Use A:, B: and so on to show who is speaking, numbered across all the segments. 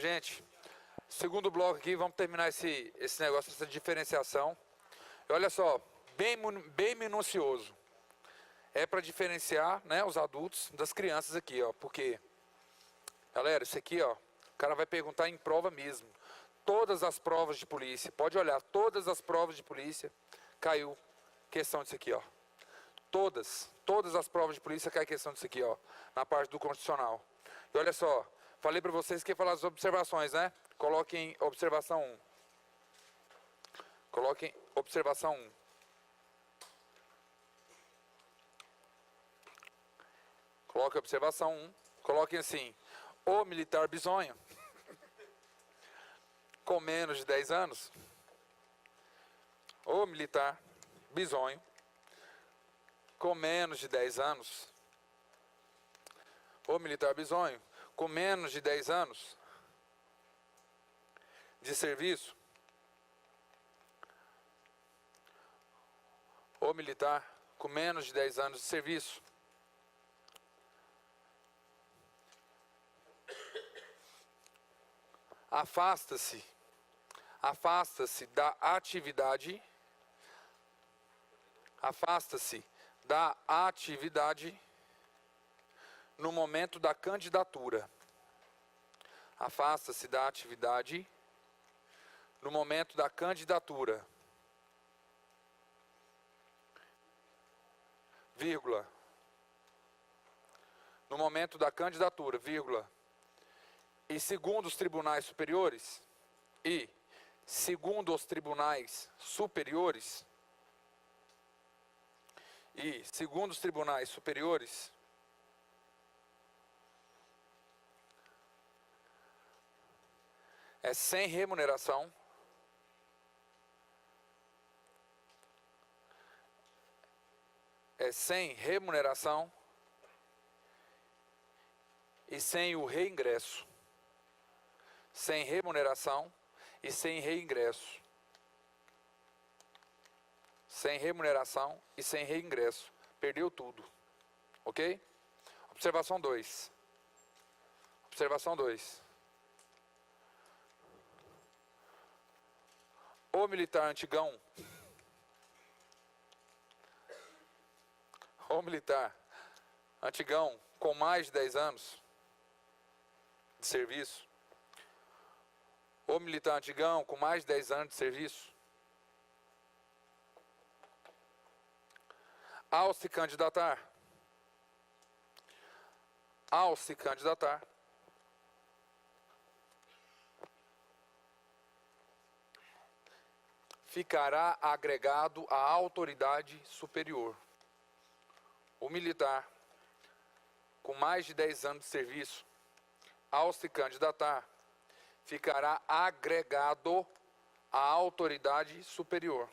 A: gente, segundo bloco aqui, vamos terminar esse negócio, essa diferenciação. E olha só, bem minucioso. É para diferenciar, né, os adultos das crianças aqui, ó. Porque, galera, isso aqui, ó, o cara vai perguntar em prova mesmo. Todas as provas de polícia, pode olhar, todas as provas de polícia caiu questão disso aqui, ó. Todas as provas de polícia cai questão disso aqui, ó, na parte do constitucional. E olha só, falei para vocês que ia falar as observações, né? Coloquem observação 1. Coloquem observação 1. Coloquem observação 1. Coloquem assim: o militar bizonho, com menos de 10 anos, o militar bizonho, com menos de 10 anos, o militar bizonho, com menos de 10 anos de serviço, o militar com menos de 10 anos de serviço, afasta-se da atividade, no momento da candidatura. Afasta-se da atividade no momento da candidatura. Vírgula. No momento da candidatura, vírgula. E segundo os tribunais superiores, é sem remuneração, e sem o reingresso. Sem remuneração e sem reingresso. Sem remuneração e sem reingresso. Perdeu tudo. Ok? Observação 2. Observação 2. O militar antigão. O militar antigão com mais de 10 anos de serviço. O militar antigão com mais de 10 anos de serviço, ao se candidatar, ficará agregado à autoridade superior. O militar com mais de 10 anos de serviço, ao se candidatar, ficará agregado à autoridade superior.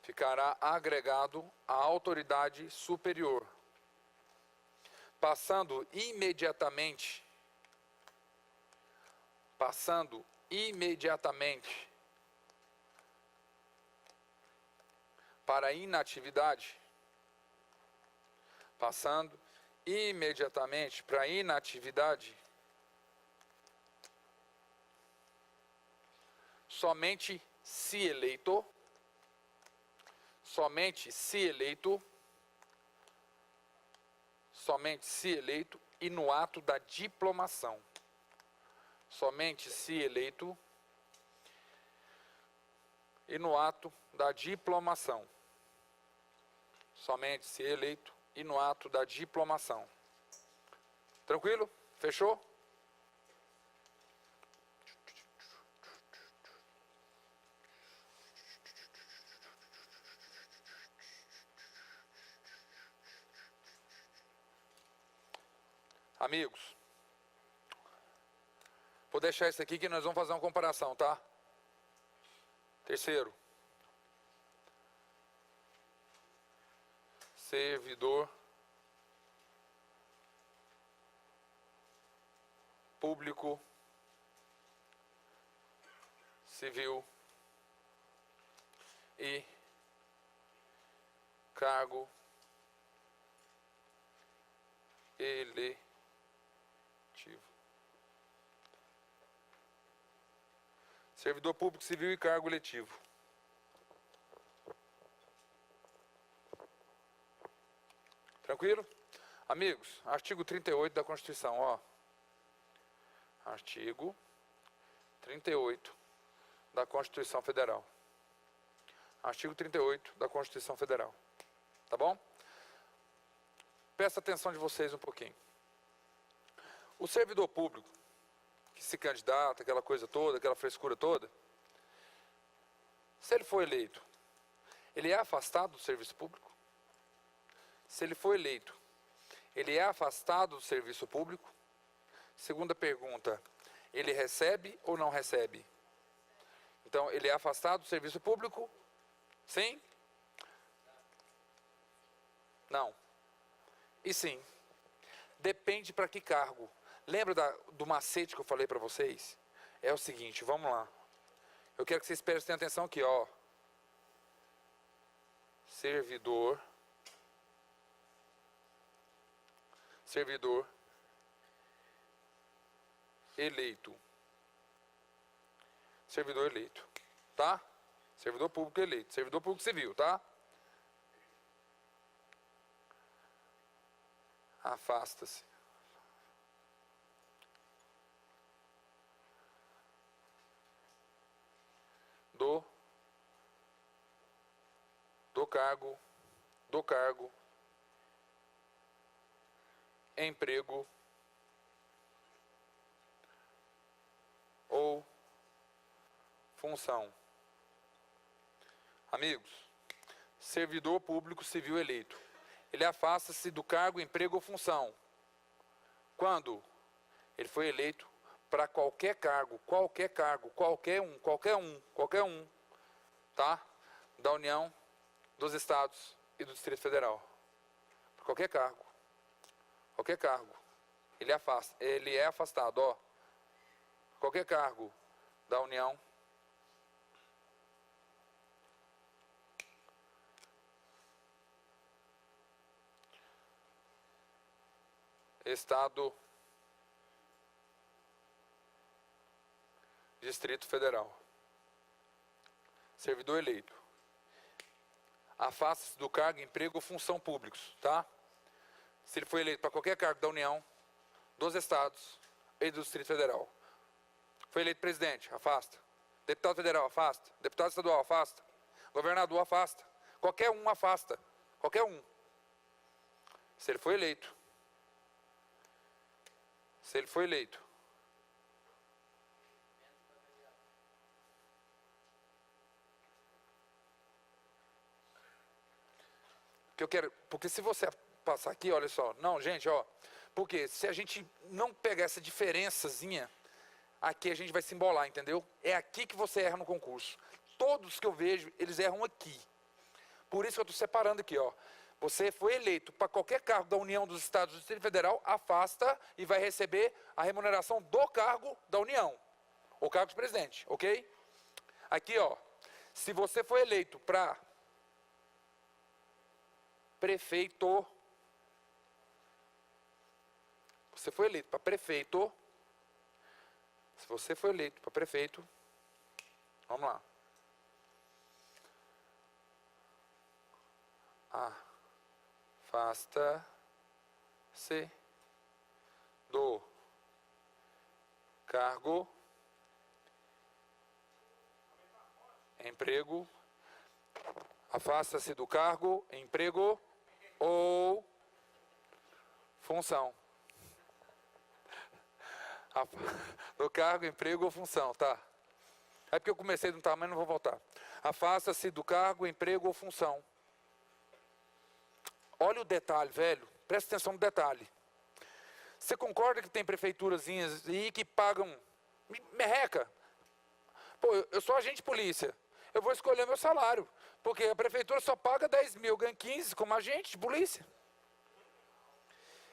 A: Ficará agregado à autoridade superior. Passando imediatamente para a inatividade. Passando imediatamente para a inatividade. Somente se eleito, e no ato da diplomação. Somente se eleito e no ato da diplomação. Somente se eleito e no ato da diplomação. Tranquilo? Fechou? Amigos, vou deixar isso aqui que nós vamos fazer uma comparação, tá? Terceiro. Servidor público civil e cargo eletivo. Servidor público civil e cargo eletivo. Tranquilo? Amigos, artigo 38 da Constituição, ó. Artigo 38 da Constituição Federal. Artigo 38 da Constituição Federal. Tá bom? Presta atenção de vocês um pouquinho. O servidor público que se candidata, aquela coisa toda, aquela frescura toda, se ele for eleito, ele é afastado do serviço público? Se ele for eleito, ele é afastado do serviço público? Segunda pergunta, ele recebe ou não recebe? Então, ele é afastado do serviço público? Sim? Não. E sim. Depende para que cargo. Lembra do macete que eu falei para vocês? É o seguinte, vamos lá. Eu quero que vocês prestem atenção aqui, ó. Servidor eleito. Servidor eleito, tá? Servidor público eleito, servidor público civil, tá? Afasta-se do cargo, emprego ou função. Amigos, servidor público civil eleito, ele afasta-se do cargo, emprego ou função quando ele foi eleito para qualquer cargo, qualquer um, tá? Da União, dos Estados e do Distrito Federal. Para qualquer cargo, ele é afastado, ó. Qualquer cargo da União, Estado, Distrito Federal. Servidor eleito. Afasta-se do cargo, emprego ou função públicos, tá? Se ele foi eleito para qualquer cargo da União, dos Estados e do Distrito Federal. Foi eleito presidente, afasta. Deputado federal, afasta. Deputado estadual, afasta. Governador, afasta. Qualquer um afasta. Qualquer um. Se ele foi eleito. Porque se você passar aqui, olha só, não, gente, ó, porque se a gente não pegar essa diferençazinha, aqui a gente vai se embolar, entendeu? É aqui que você erra no concurso. Todos que eu vejo, eles erram aqui. Por isso que eu estou separando aqui, ó. Você foi eleito para qualquer cargo da União, dos Estados e do Distrito Federal, afasta e vai receber a remuneração do cargo da União. O cargo de presidente, ok? Aqui, ó, se você foi eleito para prefeito, se você foi eleito para prefeito, vamos lá. Afasta-se do cargo, emprego, afasta-se do cargo, emprego ou função. Do cargo, emprego ou função, tá? É porque eu comecei de um tamanho, não vou voltar. Afasta-se do cargo, emprego ou função. Olha o detalhe, velho. Presta atenção no detalhe. Você concorda que tem prefeiturazinhas aí que pagam merreca? Pô, eu sou agente de polícia. Eu vou escolher meu salário. Porque a prefeitura só paga 10 mil, ganha 15 como agente de polícia.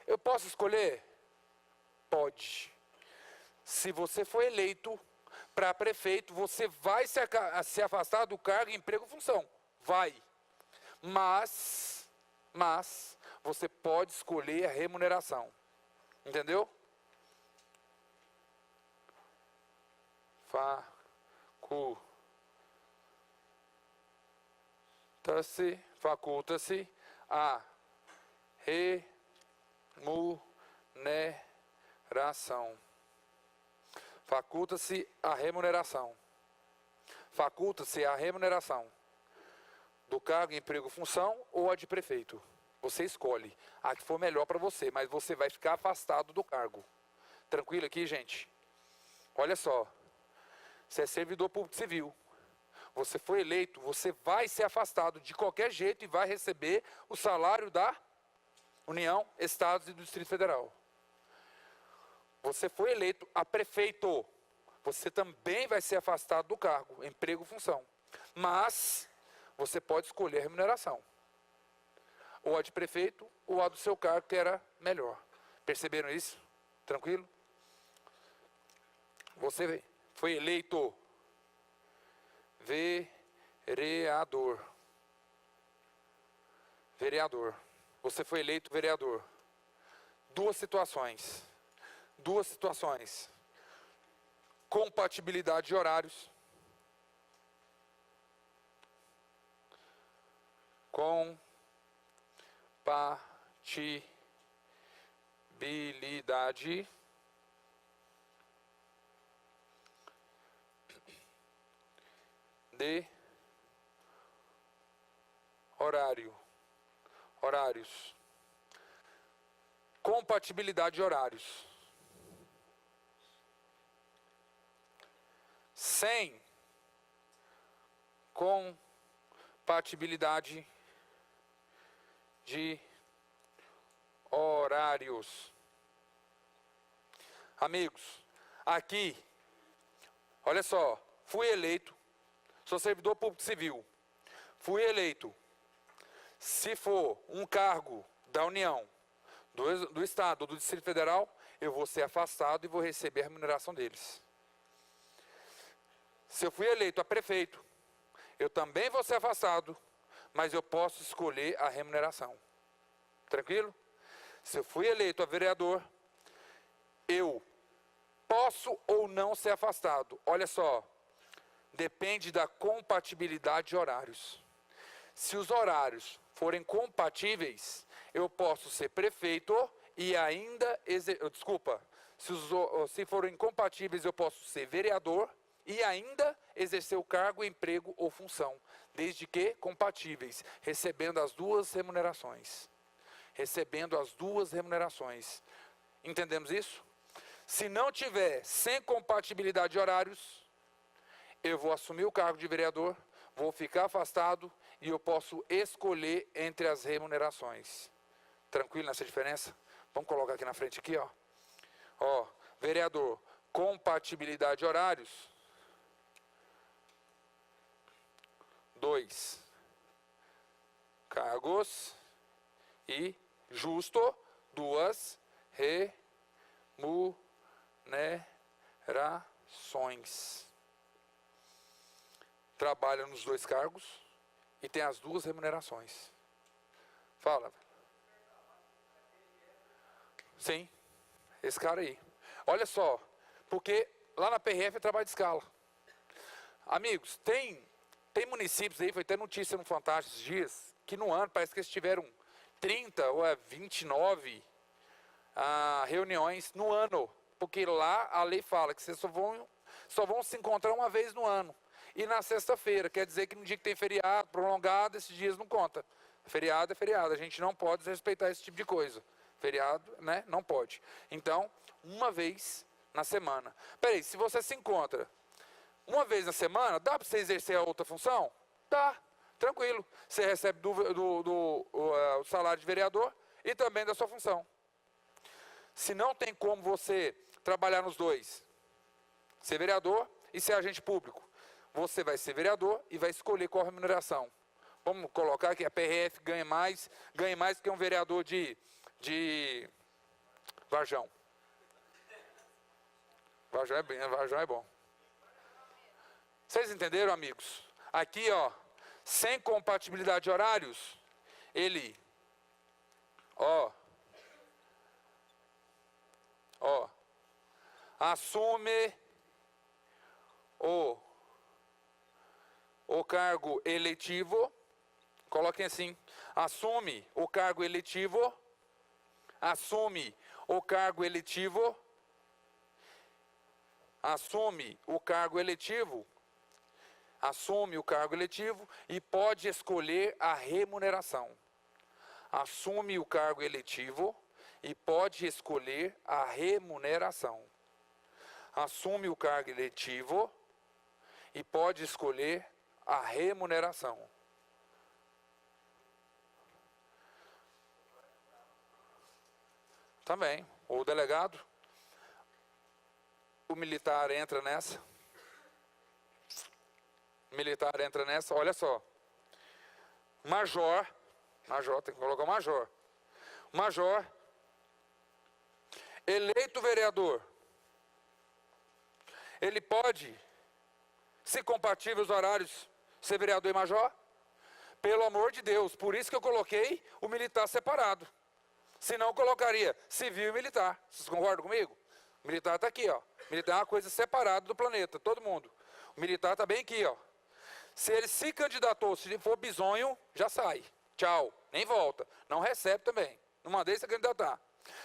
A: Eu posso escolher? Pode. Se você for eleito para prefeito, você vai se afastar do cargo, emprego, função. Vai. Mas você pode escolher a remuneração. Entendeu? faculta-se a remuneração. Faculta-se a remuneração. Faculta-se a remuneração do cargo, emprego, função ou a de prefeito. Você escolhe a que for melhor para você, mas você vai ficar afastado do cargo. Tranquilo aqui, gente? Olha só. Você é servidor público civil. Você foi eleito, você vai ser afastado de qualquer jeito e vai receber o salário da União, Estados e do Distrito Federal. Você foi eleito a prefeito. Você também vai ser afastado do cargo, emprego, função. Mas você pode escolher a remuneração. Ou a de prefeito, ou a do seu cargo, que era melhor. Perceberam isso? Tranquilo? Você foi eleito vereador. Vereador. Você foi eleito vereador. Duas situações. Compatibilidade de horários. Compatibilidade de horários. Compatibilidade de horários. Sem compatibilidade de horários. Amigos, aqui, olha só, fui eleito, sou servidor público civil, fui eleito. Se for um cargo da União, do Estado ou do Distrito Federal, eu vou ser afastado e vou receber a remuneração deles. Se eu fui eleito a prefeito, eu também vou ser afastado, mas eu posso escolher a remuneração. Tranquilo? Se eu fui eleito a vereador, eu posso ou não ser afastado. Olha só, depende da compatibilidade de horários. Se os horários forem compatíveis, eu posso ser prefeito e ainda... se forem incompatíveis, eu posso ser vereador e ainda exercer o cargo, emprego ou função, desde que compatíveis, recebendo as duas remunerações. Entendemos isso? Se não tiver sem compatibilidade de horários, eu vou assumir o cargo de vereador, vou ficar afastado e eu posso escolher entre as remunerações. Tranquilo nessa diferença? Vamos colocar aqui na frente aqui, ó. Ó, vereador, compatibilidade de horários. 2 cargos e justo 2 remunerações. Trabalha nos 2 cargos e tem as 2 remunerações. Fala. Sim, esse cara aí. Olha só, porque lá na PRF é trabalho de escala. Amigos, tem municípios aí, foi até notícia no Fantástico esses dias, que no ano parece que eles tiveram 30 ou 29 reuniões no ano. Porque lá a lei fala que vocês só vão se encontrar uma vez no ano. E na sexta-feira, quer dizer que no dia que tem feriado prolongado, esses dias não conta. Feriado é feriado, a gente não pode respeitar esse tipo de coisa. Feriado, né? Não pode. Então, uma vez na semana. Peraí, se você se encontra uma vez na semana, dá para você exercer a outra função? Dá, tranquilo. Você recebe o salário de vereador e também da sua função. Se não tem como você trabalhar nos 2, ser vereador e ser agente público, você vai ser vereador e vai escolher qual remuneração. Vamos colocar que a PRF ganhe mais que um vereador de Varjão. Varjão é bom. Vocês entenderam, amigos? Aqui, ó, sem compatibilidade de horários, ele, assume o o cargo eletivo, coloquem assim, assume o cargo eletivo, assume o cargo eletivo, assume o cargo eletivo, assume o cargo eletivo e pode escolher a remuneração. Assume o cargo eletivo e pode escolher a remuneração. Assume o cargo eletivo e pode escolher a remuneração. Também, o delegado, o militar entra nessa. O militar entra nessa, olha só. Major, tem que colocar major. Major, eleito vereador, ele pode, se compatível os horários, ser vereador e major? Pelo amor de Deus, por isso que eu coloquei o militar separado. Senão eu colocaria civil e militar. Vocês concordam comigo? O militar está aqui, ó. O militar é uma coisa separada do planeta, todo mundo. O militar está bem aqui, ó. Se ele se candidatou, se for bisonho, já sai. Tchau, nem volta. Não recebe também. Não mandei se candidatar.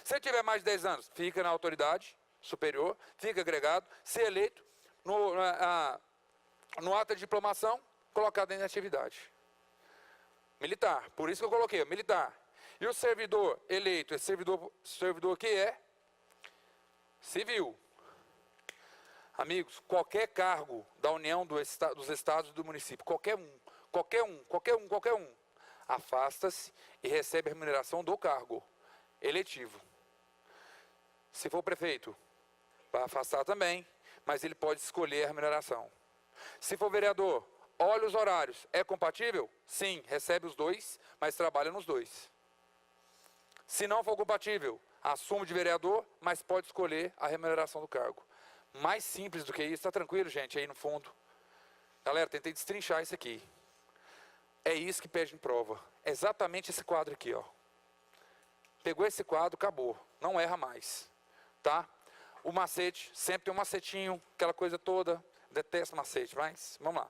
A: Se ele tiver mais de 10 anos, fica na autoridade superior, fica agregado. Se eleito, no ato de diplomação, colocado em atividade. Militar, por isso que eu coloquei, militar. E o servidor eleito, esse servidor que é civil. Amigos, qualquer cargo da União dos Estados e do município, qualquer um, afasta-se e recebe a remuneração do cargo eletivo. Se for prefeito, vai afastar também, mas ele pode escolher a remuneração. Se for vereador, olha os horários, é compatível? Sim, recebe os dois, mas trabalha nos dois. Se não for compatível, assume de vereador, mas pode escolher a remuneração do cargo. Mais simples do que isso, tá tranquilo, gente, aí no fundo. Galera, tentei destrinchar isso aqui. É isso que pede em prova. É exatamente esse quadro aqui, ó. Pegou esse quadro, acabou. Não erra mais, tá? O macete, sempre tem um macetinho, aquela coisa toda. Detesto macete, mas vamos lá.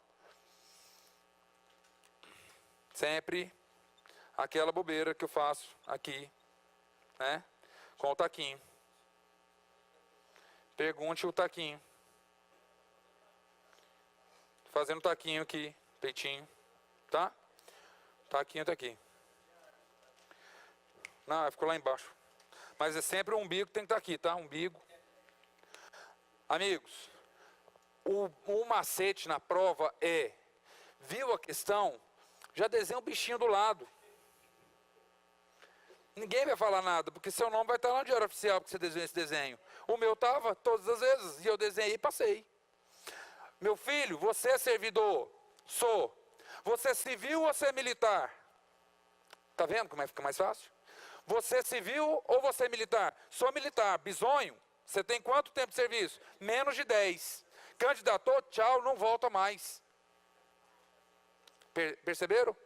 A: Sempre aquela bobeira que eu faço aqui, né? Com o taquinho. Pergunte o taquinho. Fazendo taquinho aqui, peitinho, tá? Taquinho tá aqui. Não, ficou lá embaixo. Mas é sempre o umbigo que tem que estar aqui, tá? Umbigo. Amigos, o macete na prova é, viu a questão? Já desenha um bichinho do lado. Ninguém vai falar nada, porque seu nome vai estar lá no diário oficial, porque você desenhou esse desenho. O meu estava todas as vezes, e eu desenhei e passei. Meu filho, você é servidor? Sou. Você é civil ou você é militar? Tá vendo como é que fica mais fácil? Você é civil ou você é militar? Sou militar. Bisonho, você tem quanto tempo de serviço? Menos de 10. Candidatou, tchau, não volta mais. Perceberam?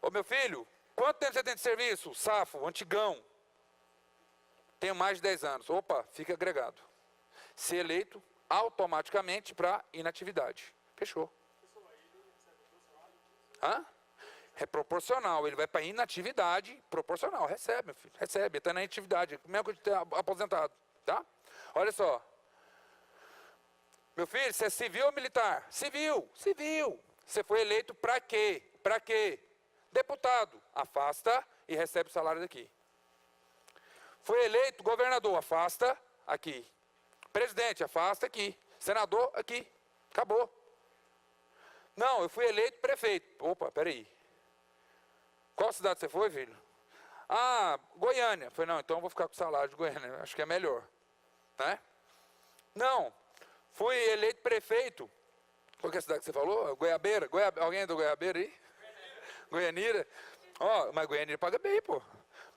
A: Ô meu filho, quanto tempo você tem de serviço? Safo, antigão. Tenho mais de 10 anos. Opa, fica agregado. Se eleito, automaticamente para inatividade. Fechou. Hã? É proporcional. Ele vai para inatividade proporcional. Recebe, meu filho. Recebe. Está na inatividade. Mesmo que eu esteja aposentado. Tá? Olha só. Meu filho, você é civil ou militar? Civil. Civil. Você foi eleito para quê? Para quê? Deputado. Afasta e recebe o salário daqui. Foi eleito governador. Afasta aqui. Presidente, afasta aqui. Senador, aqui. Acabou. Não, eu fui eleito prefeito. Opa, peraí. Qual cidade você foi, filho? Ah, Goiânia. Falei, não, então eu vou ficar com o salário de Goiânia. Acho que é melhor. Né? Não. Fui eleito prefeito. Qual que é a cidade que você falou? Goiabeira? Alguém é do Goiabeira aí? Goianira. Ó, mas Goianira paga bem, pô.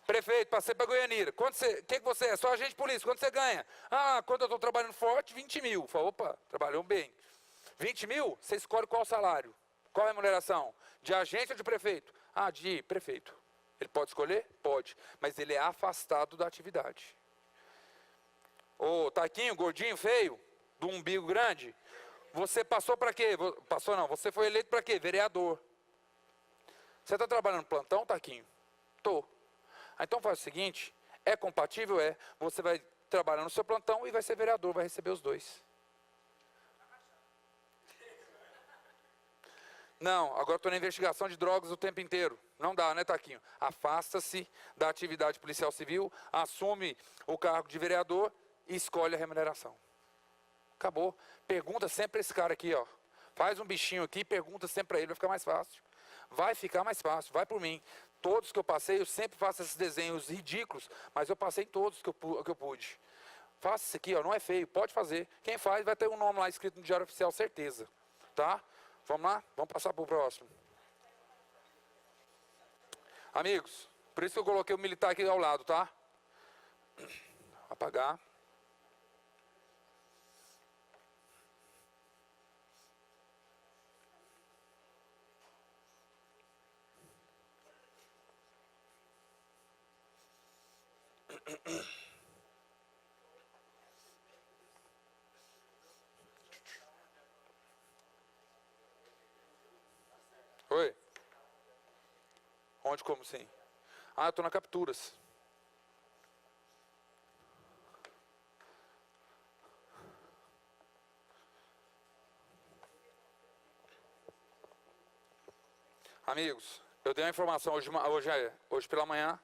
A: Prefeito, passei para Goianira. O que você é? Só agente de polícia. Quanto você ganha? Ah, quando eu estou trabalhando forte, 20 mil. Falei, opa, trabalhou bem. 20 mil, você escolhe qual salário. Qual a remuneração? De agente ou de prefeito? Ah, de prefeito. Ele pode escolher? Pode. Mas ele é afastado da atividade. Ô, taquinho, gordinho, feio, do umbigo grande. Você passou para quê? Passou não, você foi eleito para quê? Vereador. Você está trabalhando no plantão, Taquinho? Tô. Então faz o seguinte, é compatível? É. Você vai trabalhar no seu plantão e vai ser vereador, vai receber os dois. Não, agora estou na investigação de drogas o tempo inteiro. Não dá, né, Taquinho? Afasta-se da atividade policial civil, assume o cargo de vereador e escolhe a remuneração. Acabou. Pergunta sempre para esse cara aqui, ó. Faz um bichinho aqui, pergunta sempre para ele, vai ficar mais fácil. Vai ficar mais fácil, vai por mim. Todos que eu passei, eu sempre faço esses desenhos ridículos, mas eu passei todos que eu pude. Faça isso aqui, ó, não é feio, pode fazer. Quem faz vai ter um nome lá escrito no Diário Oficial, certeza. Tá? Vamos lá? Vamos passar para o próximo. Amigos, por isso que eu coloquei o militar aqui ao lado, tá? Apagar. Oi? Onde, como assim? Ah, eu estou na Capturas. Amigos, eu dei uma informação hoje pela manhã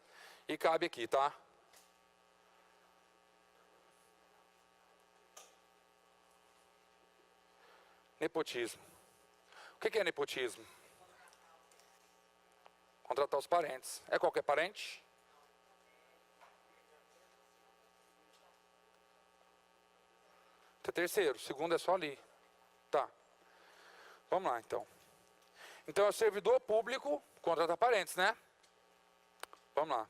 A: e cabe aqui, tá? Nepotismo. O que é nepotismo? Contratar os parentes. É qualquer parente? Terceiro, segundo é só ali. Tá. Vamos lá, então. Então é o servidor público contrata parentes, né? Vamos lá.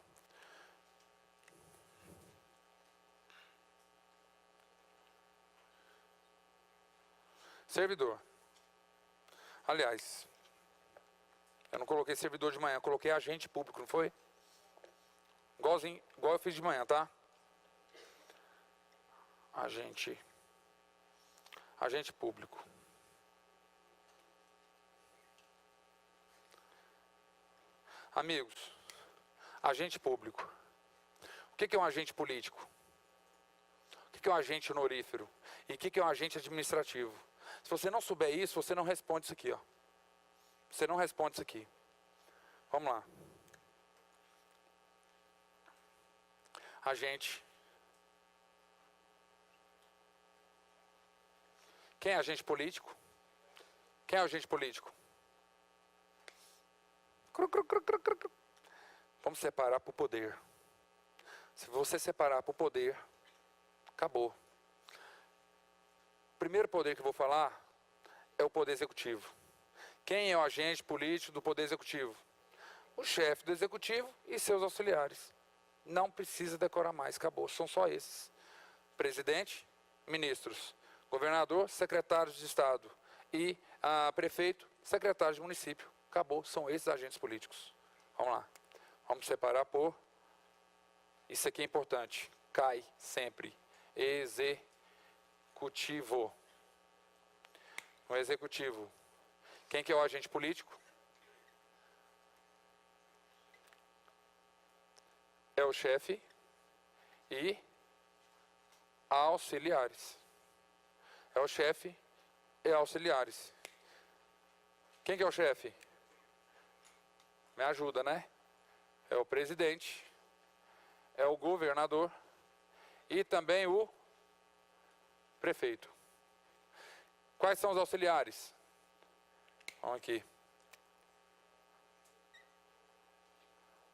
A: Servidor. Aliás, eu não coloquei servidor de manhã, eu coloquei agente público, não foi? Igualzinho, igual eu fiz de manhã, tá? Agente público. Amigos, agente público. O que é um agente político? O que é um agente honorífero? E o que é um agente administrativo? Se você não souber isso, você não responde isso aqui, ó. Você não responde isso aqui. Vamos lá. Agente. Quem é agente político? Quem é agente político? Vamos separar por poder. Se você separar por poder, acabou. O primeiro poder que eu vou falar é o poder executivo. Quem é o agente político do poder executivo? O chefe do executivo e seus auxiliares. Não precisa decorar mais, acabou. São só esses. Presidente, ministros, governador, secretários de estado e prefeito, secretário de município. Acabou, são esses agentes políticos. Vamos lá. Vamos separar por... Isso aqui é importante. Cai sempre. Executivo. O executivo. Quem que é o agente político? É o chefe e auxiliares. É o chefe e auxiliares. Quem que é o chefe? Me ajuda, né? É o presidente, é o governador e também o prefeito. Quais são os auxiliares? Vamos aqui.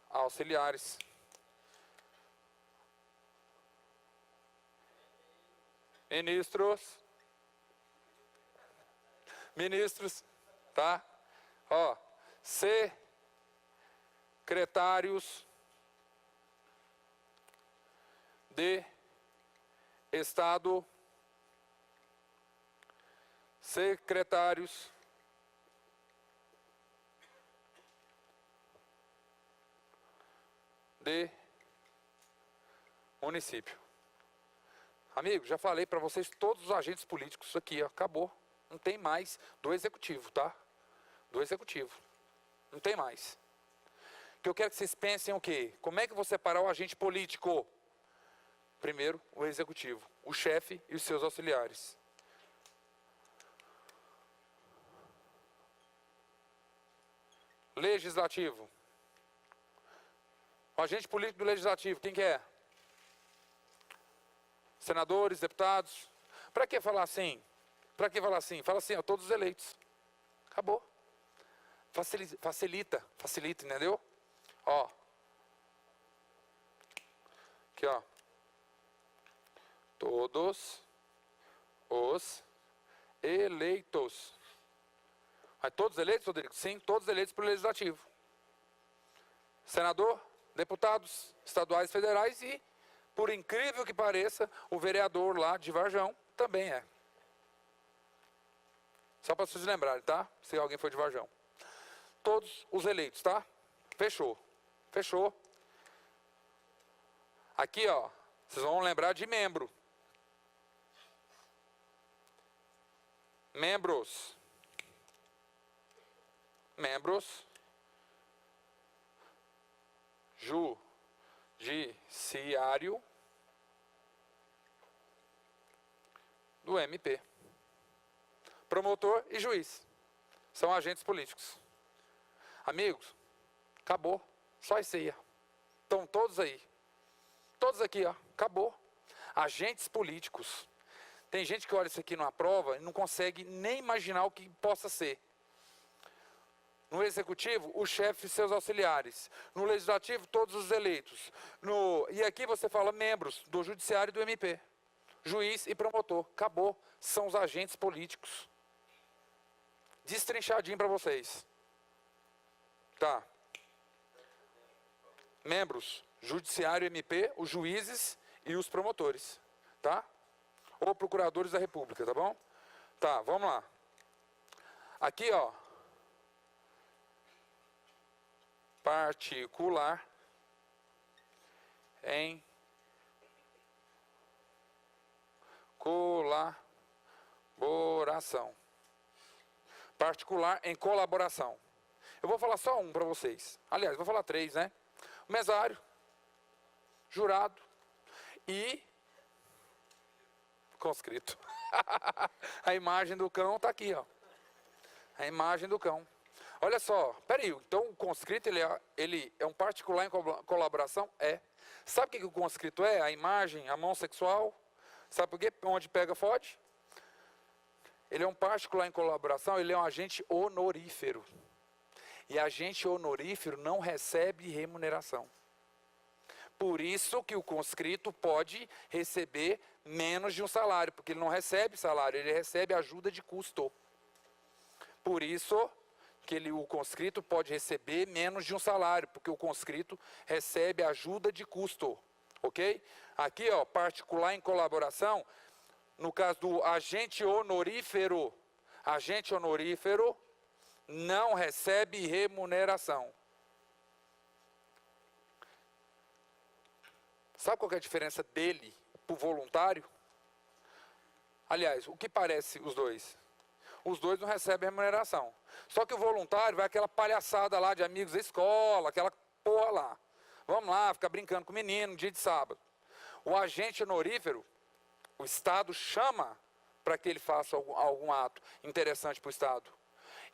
A: Auxiliares. Ministros, tá? Ó, secretários de Estado, secretários de município. Amigo, já falei para vocês todos os agentes políticos, isso aqui, ó, acabou. Não tem mais do executivo, tá? Do executivo. Não tem mais. O que eu quero que vocês pensem é o quê? Como é que eu vou separar o agente político? Primeiro, o executivo, o chefe e os seus auxiliares. Legislativo. O agente político do legislativo, quem que é? Senadores, deputados. Para que falar assim? Para que falar assim? Fala assim, ó, todos os eleitos. Acabou. Facilita, entendeu? Ó. Aqui, ó. Todos os eleitos. Mas todos eleitos, Rodrigo? Sim, todos eleitos para o legislativo. Senador, deputados estaduais, federais e, por incrível que pareça, o vereador lá de Varjão também é. Só para vocês lembrarem, tá? Se alguém for de Varjão. Todos os eleitos, tá? Fechou. Fechou. Aqui, ó, vocês vão lembrar de membro. Membros. Judiciário do MP. Promotor e juiz. São agentes políticos. Amigos, acabou. Só isso aí, ó. Estão todos aí. Todos aqui, ó. Acabou. Agentes políticos. Tem gente que olha isso aqui numa prova e não consegue nem imaginar o que possa ser. No executivo, o chefe e seus auxiliares. No legislativo, todos os eleitos. E aqui você fala membros do judiciário e do MP. Juiz e promotor. Acabou. São os agentes políticos. Destrinchadinho para vocês. Tá. Membros, judiciário, MP, os juízes e os promotores. Tá? Ou procuradores da República, tá bom? Tá, vamos lá. Aqui, ó. Particular em colaboração. Particular em colaboração. Eu vou falar só um para vocês. Aliás, vou falar três, né? O mesário, jurado e conscrito. A imagem do cão está aqui, ó. A imagem do cão. Olha só, peraí, então o conscrito ele é um particular em colaboração? É. Sabe o que o conscrito é? A imagem, a mão sexual. Sabe por quê? Onde pega, fode. Ele é um particular em colaboração, ele é um agente honorífero. E agente honorífero não recebe remuneração. Por isso que o conscrito pode receber menos de um salário, porque ele não recebe salário, ele recebe ajuda de custo. Por isso que o conscrito pode receber menos de um salário, porque o conscrito recebe ajuda de custo. Ok? Aqui, ó, particular em colaboração, no caso do agente honorífero não recebe remuneração. Sabe qual que é a diferença dele para o voluntário? Aliás, o que parece os dois? Os dois não recebem remuneração. Só que o voluntário vai aquela palhaçada lá de amigos da escola, aquela porra lá. Vamos lá, ficar brincando com o menino no dia de sábado. O agente honorífero, o Estado chama para que ele faça algum ato interessante para o Estado.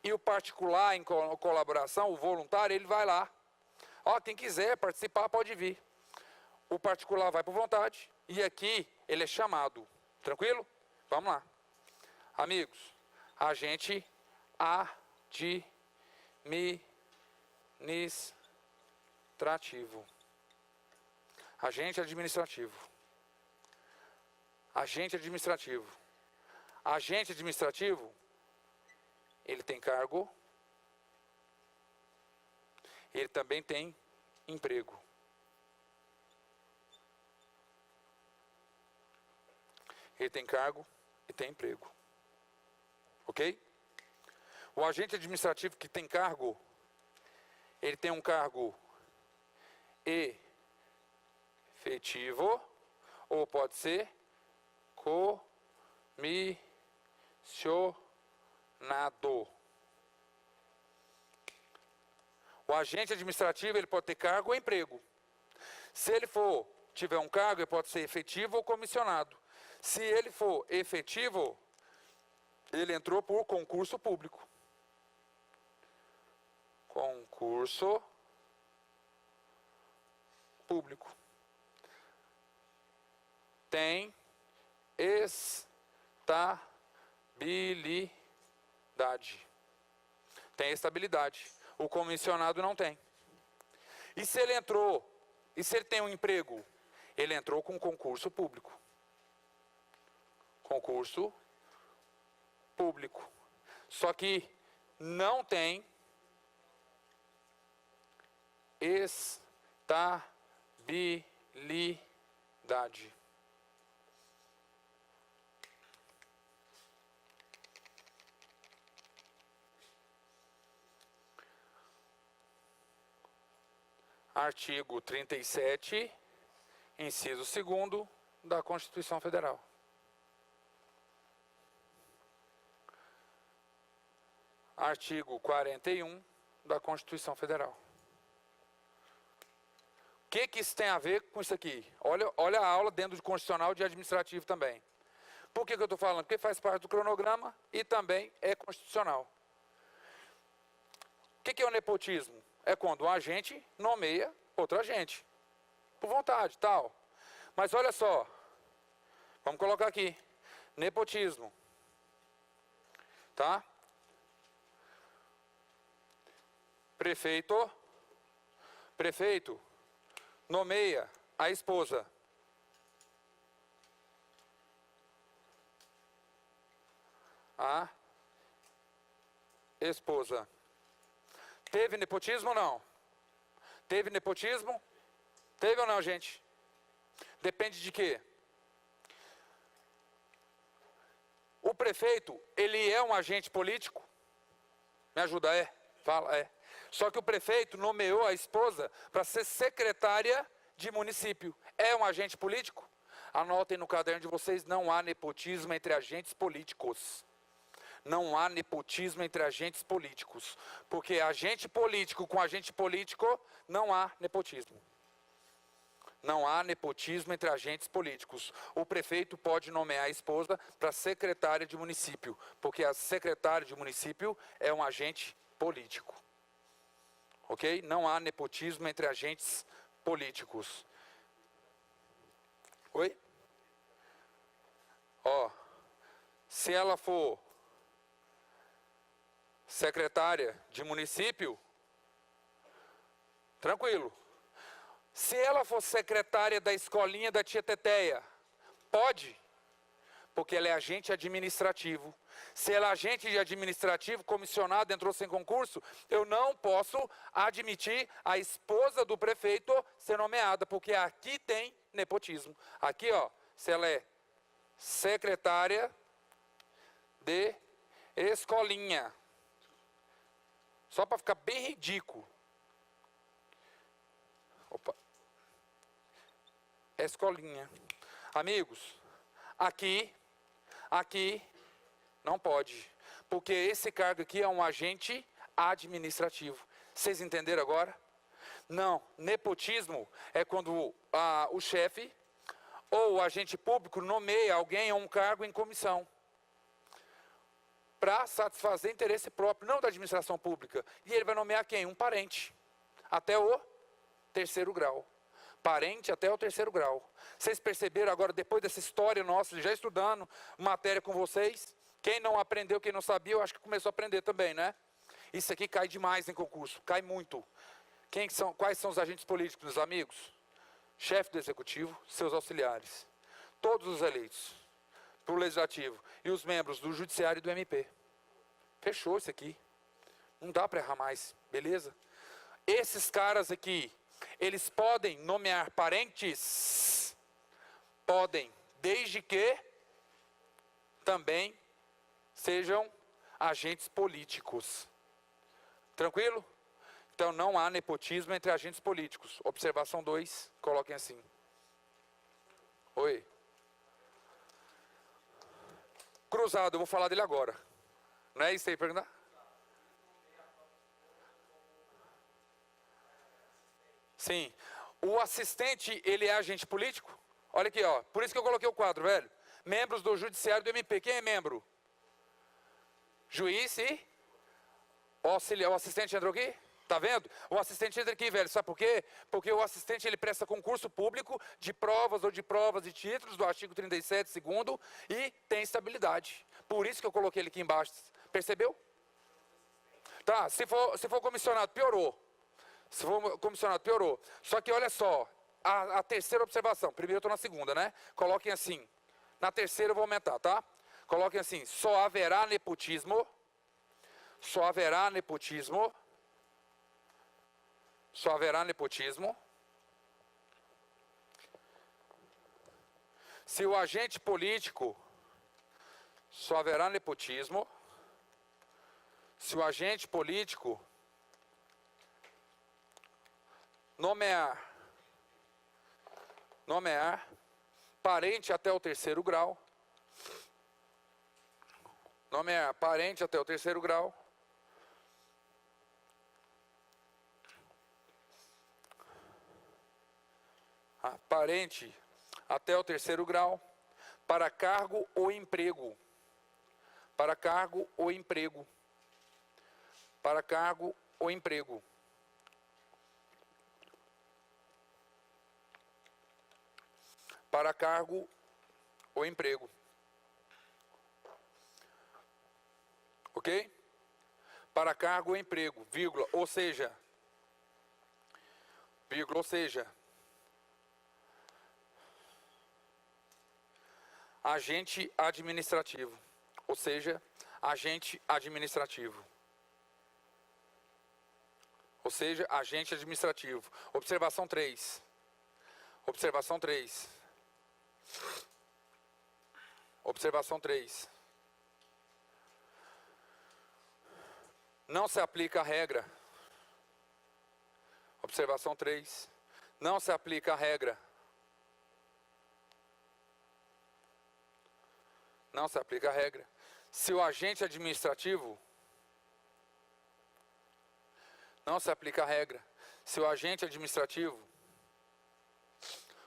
A: E o particular em colaboração, o voluntário, ele vai lá. Ó, quem quiser participar pode vir. O particular vai por vontade e aqui ele é chamado. Tranquilo? Vamos lá. Amigos, agente administrativo. Agente administrativo. Agente administrativo. Agente administrativo, ele tem cargo, ele também tem emprego. Ele tem cargo e tem emprego. Ok? O agente administrativo que tem cargo, ele tem um cargo efetivo, ou pode ser comissionado. O agente administrativo, ele pode ter cargo ou emprego. Se ele tiver um cargo, ele pode ser efetivo ou comissionado. Se ele for efetivo, ele entrou por concurso público. Concurso público. Tem estabilidade. Tem estabilidade. O comissionado não tem. E se ele tem um emprego? Ele entrou com concurso público. Concurso público. Só que não tem estabilidade. Artigo 37, inciso 2º da Constituição Federal. Artigo 41 da Constituição Federal. O que isso tem a ver com isso aqui? Olha a aula dentro do constitucional de administrativo também. Por que eu estou falando? Porque faz parte do cronograma e também é constitucional. O que é o nepotismo? É quando um agente nomeia outro agente. Por vontade, tal. Mas olha só. Vamos colocar aqui. Nepotismo. Tá? Prefeito nomeia a esposa. A esposa. Teve nepotismo ou não? Teve nepotismo? Teve ou não, gente? Depende de quê? O prefeito, ele é um agente político? Me ajuda, é? Fala, é. Só que o prefeito nomeou a esposa para ser secretária de município. É um agente político? Anotem no caderno de vocês, não há nepotismo entre agentes políticos. Não há nepotismo entre agentes políticos. Porque agente político com agente político, não há nepotismo. Não há nepotismo entre agentes políticos. O prefeito pode nomear a esposa para secretária de município. Porque a secretária de município é um agente político. Ok? Não há nepotismo entre agentes políticos. Oi? Ó, se ela for secretária de município, tranquilo. Se ela for secretária da escolinha da tia Teteia, pode, porque ela é agente administrativo. Se ela é agente administrativo, comissionado, entrou sem concurso, eu não posso admitir a esposa do prefeito ser nomeada, porque aqui tem nepotismo. Aqui, ó, se ela é secretária de escolinha. Só para ficar bem ridículo. Opa. Escolinha. Amigos, aqui não pode. Porque esse cargo aqui é um agente administrativo. Vocês entenderam agora? Não, nepotismo é quando o chefe ou o agente público nomeia alguém a um cargo em comissão. Para satisfazer interesse próprio, não da administração pública. E ele vai nomear quem? Um parente. Até o 3º grau. Parente até o 3º grau. Vocês perceberam agora, depois dessa história nossa, já estudando matéria com vocês? Quem não aprendeu, quem não sabia, eu acho que começou a aprender também, né? Isso aqui cai demais em concurso, cai muito. Quais são os agentes políticos, meus amigos? Chefe do executivo, seus auxiliares. Todos os eleitos para o legislativo. E os membros do judiciário e do MP. Fechou isso aqui. Não dá para errar mais, beleza? Esses caras aqui, eles podem nomear parentes? Podem, desde que também sejam agentes políticos. Tranquilo? Então não há nepotismo entre agentes políticos. Observação 2, coloquem assim. Oi. Cruzado, eu vou falar dele agora. Não é isso aí, perguntar? Sim. O assistente, ele é agente político? Olha aqui, ó. Por isso que eu coloquei o quadro, velho. Membros do Judiciário do MP. Quem é membro? Juiz e auxiliar. O assistente entrou aqui? Tá vendo? O assistente entra aqui, velho. Sabe por quê? Porque o assistente, ele presta concurso público de provas ou de provas e títulos do artigo 37, segundo, e tem estabilidade. Por isso que eu coloquei ele aqui embaixo. Percebeu? Tá, se for comissionado, piorou. Se for comissionado, piorou. Só que olha só, a terceira observação. Primeiro eu estou na segunda, né? Coloquem assim. Na terceira eu vou aumentar, tá? Coloquem assim, só haverá nepotismo. Só haverá nepotismo. Só haverá nepotismo se o agente político, só haverá nepotismo se o agente político nomear parente até o terceiro grau, nomear parente até o terceiro grau, parente até o terceiro grau, para cargo ou emprego, para cargo ou emprego, para cargo ou emprego, para cargo ou emprego, ok? Para cargo ou emprego, vírgula, ou seja, agente administrativo, ou seja, agente administrativo. Ou seja, agente administrativo. Observação 3. Observação 3. Observação 3. Não se aplica a regra. Observação 3. Não se aplica a regra. Não se aplica a regra. Se o agente administrativo, não se aplica a regra. Se o agente administrativo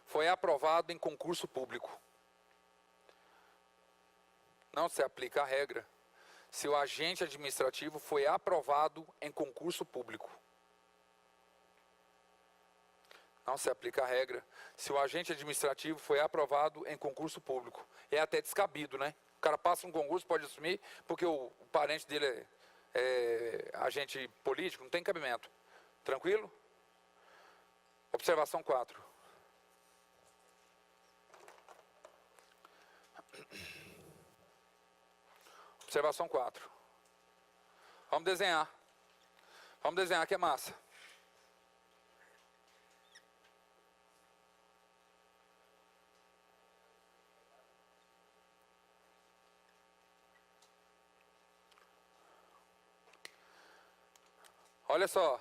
A: foi aprovado em concurso público. Não se aplica a regra. Se o agente administrativo foi aprovado em concurso público. Não se aplica a regra. Se o agente administrativo foi aprovado em concurso público. É até descabido, né? O cara passa um concurso, pode assumir, porque o parente dele é agente político, não tem cabimento. Tranquilo? Observação 4. Observação 4. Vamos desenhar. Vamos desenhar que é massa. Olha só.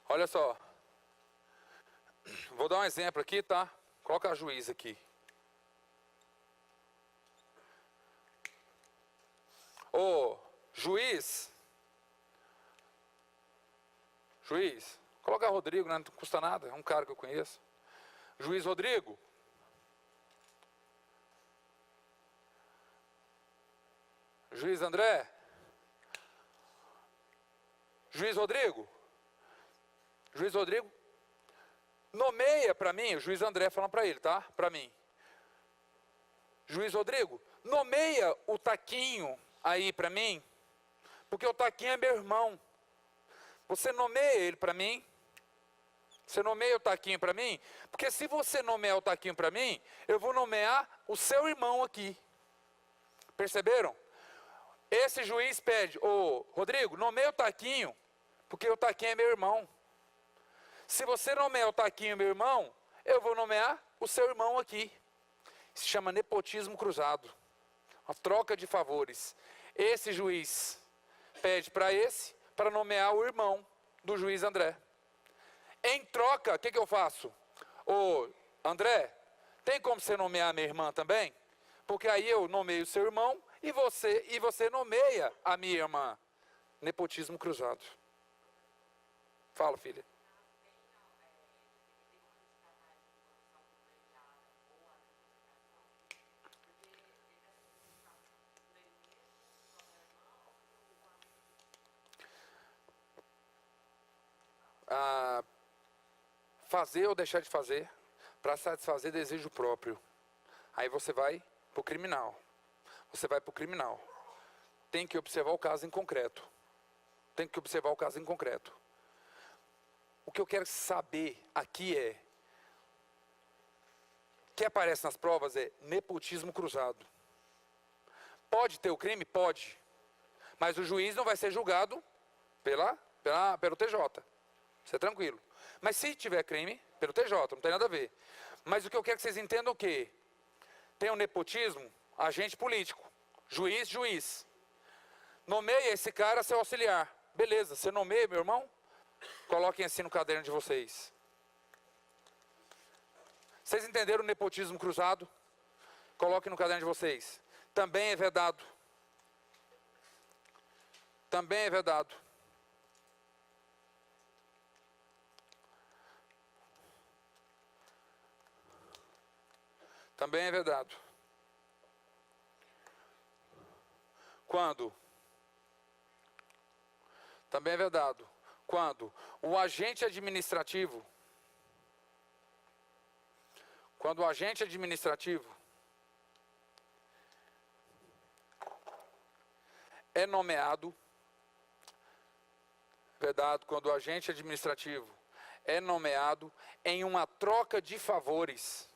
A: Olha só. Vou dar um exemplo aqui, tá? Coloca a juiz aqui. Ô, juiz. Juiz. Coloca Rodrigo, né? Não custa nada, é um cara que eu conheço. Juiz Rodrigo. Juiz André. Juiz Rodrigo. Juiz Rodrigo. Nomeia para mim, o juiz André falando para ele, tá? Para mim. Juiz Rodrigo, nomeia o Taquinho aí para mim, porque o Taquinho é meu irmão. Você nomeia ele para mim? Você nomeia o Taquinho para mim? Porque se você nomear o Taquinho para mim, eu vou nomear o seu irmão aqui. Perceberam? Esse juiz pede, ô Rodrigo, nomeia o Taquinho, porque o Taquinho é meu irmão. Se você nomear o Taquinho meu irmão, eu vou nomear o seu irmão aqui. Se chama nepotismo cruzado. Uma troca de favores. Esse juiz pede para esse, para nomear o irmão do juiz André. Em troca, o que eu faço? Ô André, Tem como você nomear a minha irmã também? Porque aí eu nomeio o seu irmão e você nomeia a minha irmã. Nepotismo cruzado. Fala, filha. Ah, fazer ou deixar de fazer para satisfazer desejo próprio. Aí você vai para o criminal. Você vai para o criminal. Tem que observar o caso em concreto. Tem que observar o caso em concreto. O que eu quero saber aqui é, o que aparece nas provas é nepotismo cruzado. Pode ter o crime? Pode. Mas o juiz não vai ser julgado pelo TJ. Isso é tranquilo. Mas se tiver crime, pelo TJ, não tem nada a ver. Mas o que eu quero que vocês entendam é que tem o nepotismo, agente político. Juiz. Nomeia esse cara seu auxiliar. Beleza, você nomeia, meu irmão? Coloquem assim no caderno de vocês. Vocês entenderam o nepotismo cruzado? Coloquem no caderno de vocês. Também é vedado. Também é vedado. Também é vedado. Quando? Também é vedado. Quando o agente administrativo é nomeado, vedado, quando o agente administrativo é nomeado em uma troca de favores.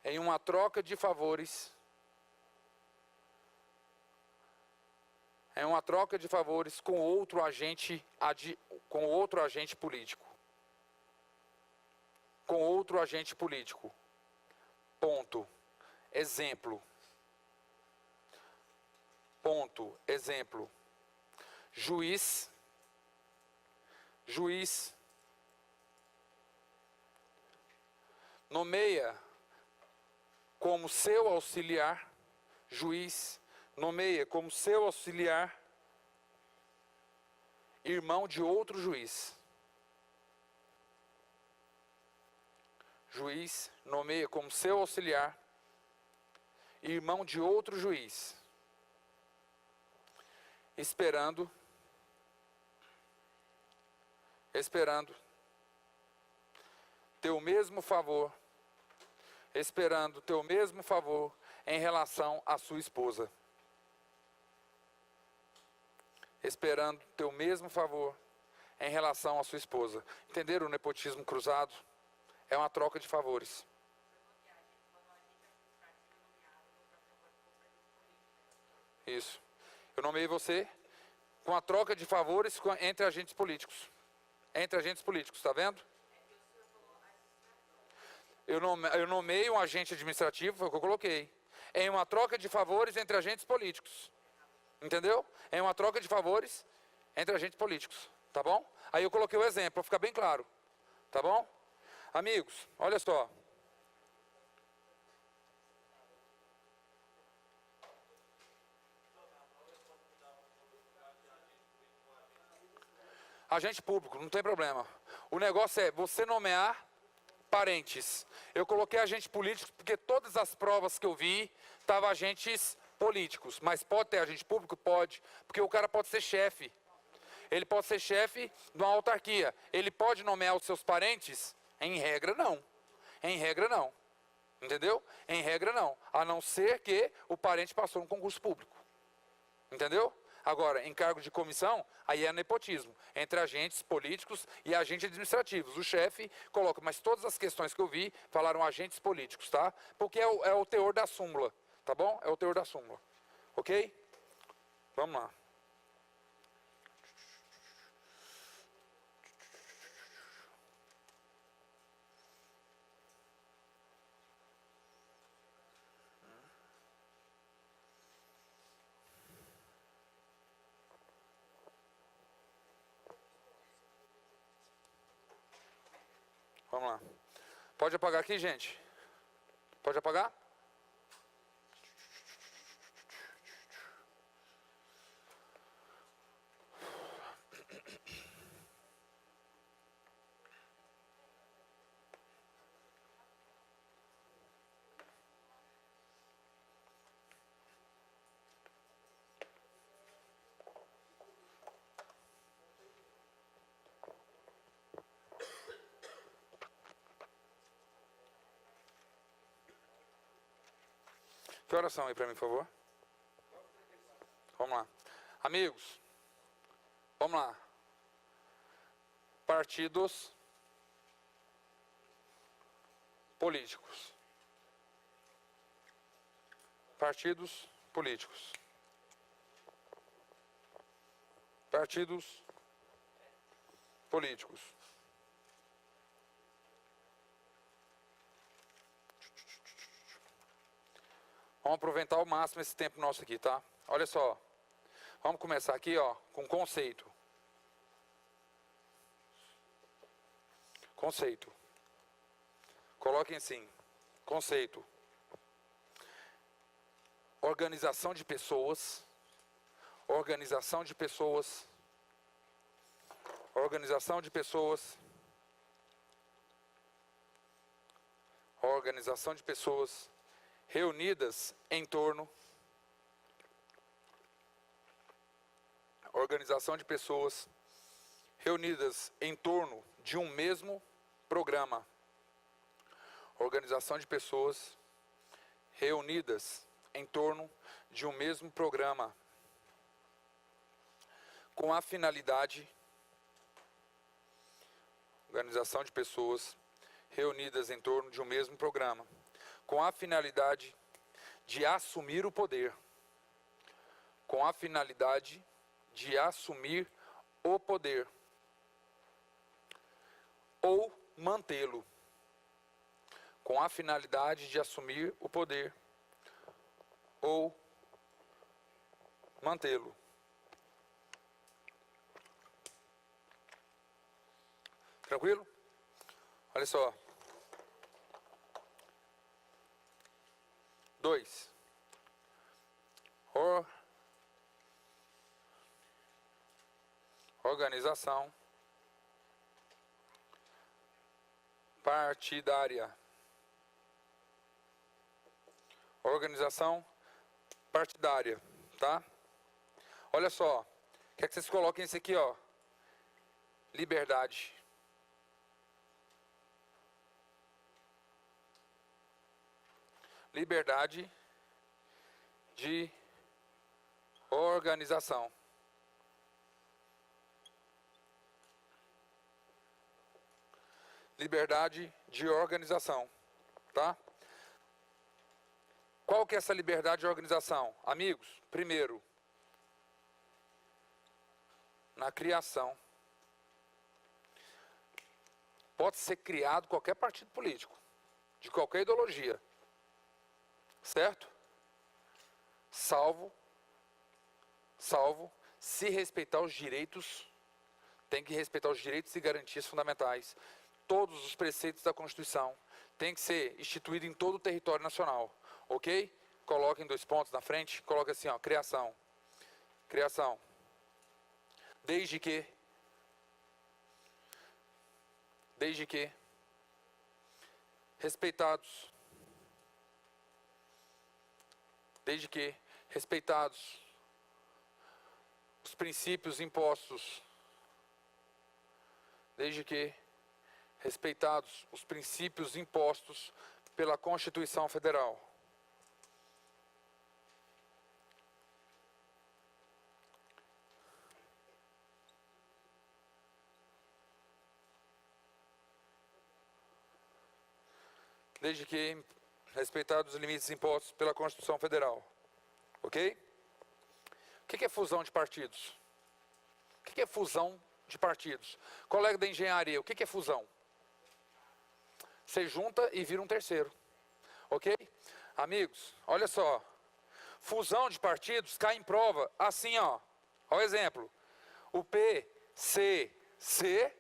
A: Em uma troca de favores. É uma troca de favores com outro agente político. Com outro agente político. Ponto. Exemplo. Ponto. Exemplo. Juiz nomeia como seu auxiliar, irmão de outro juiz. Juiz nomeia como seu auxiliar, irmão de outro juiz. Esperando ter o mesmo favor em relação à sua esposa. Esperando ter o mesmo favor em relação à sua esposa. Entenderam o nepotismo cruzado? É uma troca de favores. Isso. Eu nomeei você com a troca de favores entre agentes políticos. Entre agentes políticos, está vendo? Eu nomeio um agente administrativo, foi o que eu coloquei. Em uma troca de favores entre agentes políticos. Entendeu? Em uma troca de favores entre agentes políticos. Tá bom? Aí eu coloquei o exemplo, para ficar bem claro. Tá bom? Amigos, olha só. Agente público, não tem problema. O negócio é você nomear parentes. Eu coloquei agente político porque todas as provas que eu vi estavam agentes políticos. Mas pode ter agente público? Pode. Porque o cara pode ser chefe. Ele pode ser chefe de uma autarquia. Ele pode nomear os seus parentes? Em regra, não. Em regra, não. Entendeu? Em regra, não. A não ser que o parente passou no concurso público. Entendeu? Agora, em cargo de comissão, aí é nepotismo. Entre agentes políticos e agentes administrativos. O chefe coloca, mas todas as questões que eu vi falaram agentes políticos, tá? Porque é o teor da súmula, tá bom? É o teor da súmula. Ok? Vamos lá. Vamos lá. Pode apagar aqui, gente? Pode apagar? Que oração aí para mim, por favor? Vamos lá. Amigos, vamos lá. Partidos políticos. Partidos políticos. Partidos políticos. Vamos aproveitar ao máximo esse tempo nosso aqui, tá? Olha só. Vamos começar aqui, ó, com conceito. Conceito. Coloquem assim. Conceito. Organização de pessoas. Organização de pessoas. Organização de pessoas. Organização de pessoas reunidas em torno. Organização de pessoas reunidas em torno de um mesmo programa. Organização de pessoas reunidas em torno de um mesmo programa. Com a finalidade. Organização de pessoas reunidas em torno de um mesmo programa. Com a finalidade de assumir o poder. Com a finalidade de assumir o poder. Ou mantê-lo. Com a finalidade de assumir o poder. Ou mantê-lo. Tranquilo? Olha só. 2. Organização partidária. Organização partidária, tá? Olha só. Quer que vocês coloquem isso aqui, ó. Liberdade. Liberdade de organização. Liberdade de organização, tá? Qual que é essa liberdade de organização? Amigos, primeiro, na criação. Pode ser criado qualquer partido político, de qualquer ideologia. Certo? Salvo se respeitar os direitos, tem que respeitar os direitos e garantias fundamentais. Todos os preceitos da Constituição tem que ser instituído em todo o território nacional. Ok? Coloquem 2 pontos na frente, coloca assim, ó, criação. Criação. Desde que respeitados os princípios impostos, pela Constituição Federal. Desde que respeitados os limites impostos pela Constituição Federal. Ok? O que é fusão de partidos? O que é fusão de partidos? Colega da engenharia, o que é fusão? Você junta e vira um terceiro. Ok? Amigos, olha só. Fusão de partidos cai em prova assim, ó. Olha o exemplo. O PCC,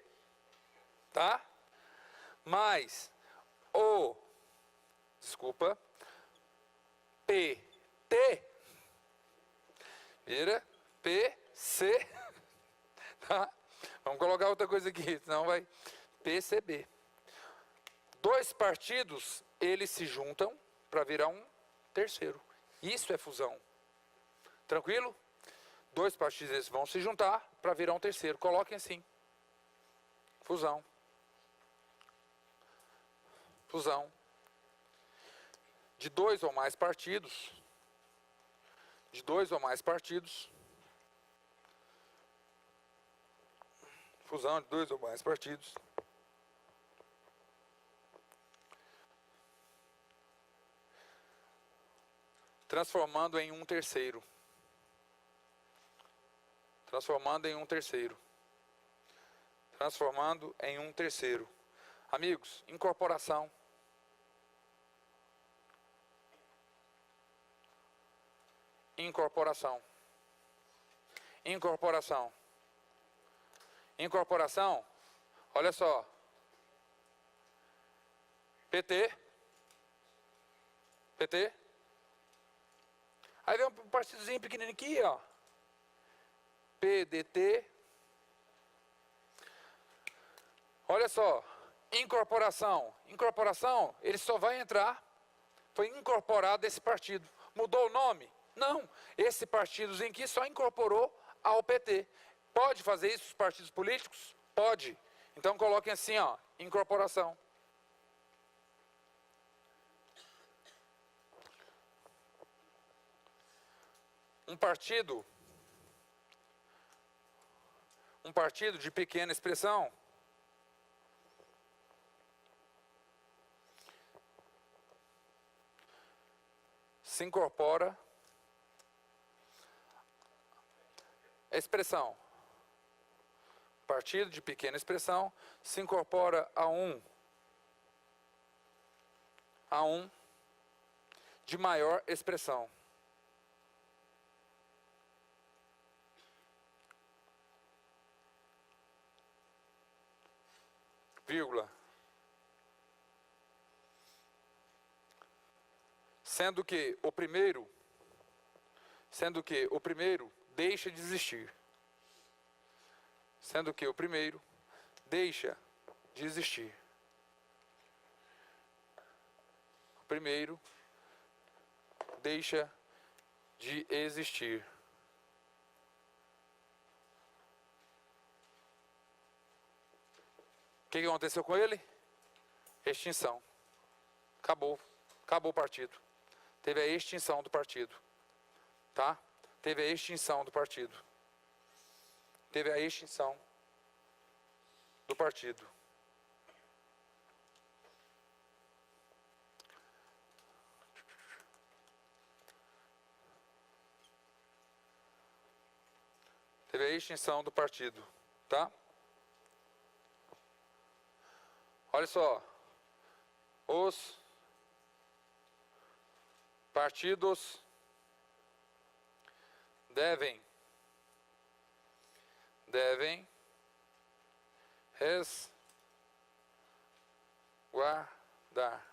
A: tá? Mais PT, vira PC, tá? Vamos colocar outra coisa aqui, senão vai PCB. Dois partidos, eles se juntam para virar um terceiro. Isso é fusão. Tranquilo? Dois partidos eles vão se juntar para virar um terceiro. Coloquem assim. Fusão. Fusão. De dois ou mais partidos. De dois ou mais partidos. Fusão de dois ou mais partidos. Transformando em um terceiro. Transformando em um terceiro. Transformando em um terceiro. Amigos, incorporação. Incorporação. Incorporação. Incorporação. Olha só. PT. PT. Aí vem um partidozinho pequenininho aqui, ó. PDT. Olha só. Incorporação. Incorporação, ele só vai entrar. Foi incorporado esse partido. Mudou o nome? Não. Esse partidozinho aqui só incorporou ao PT. Pode fazer isso os partidos políticos? Pode. Então coloquem assim, ó. Incorporação. Um partido de pequena expressão, se incorpora expressão. Partido de pequena expressão se incorpora a um de maior expressão. Vírgula. Sendo que o primeiro deixa de existir. Sendo que o primeiro deixa de existir. O primeiro deixa de existir. O que aconteceu com ele? Extinção. Acabou. Acabou o partido. Teve a extinção do partido. Tá? Teve a extinção do partido. Teve a extinção do partido. Teve a extinção do partido. Tá? Olha só. Os partidos devem resguardar.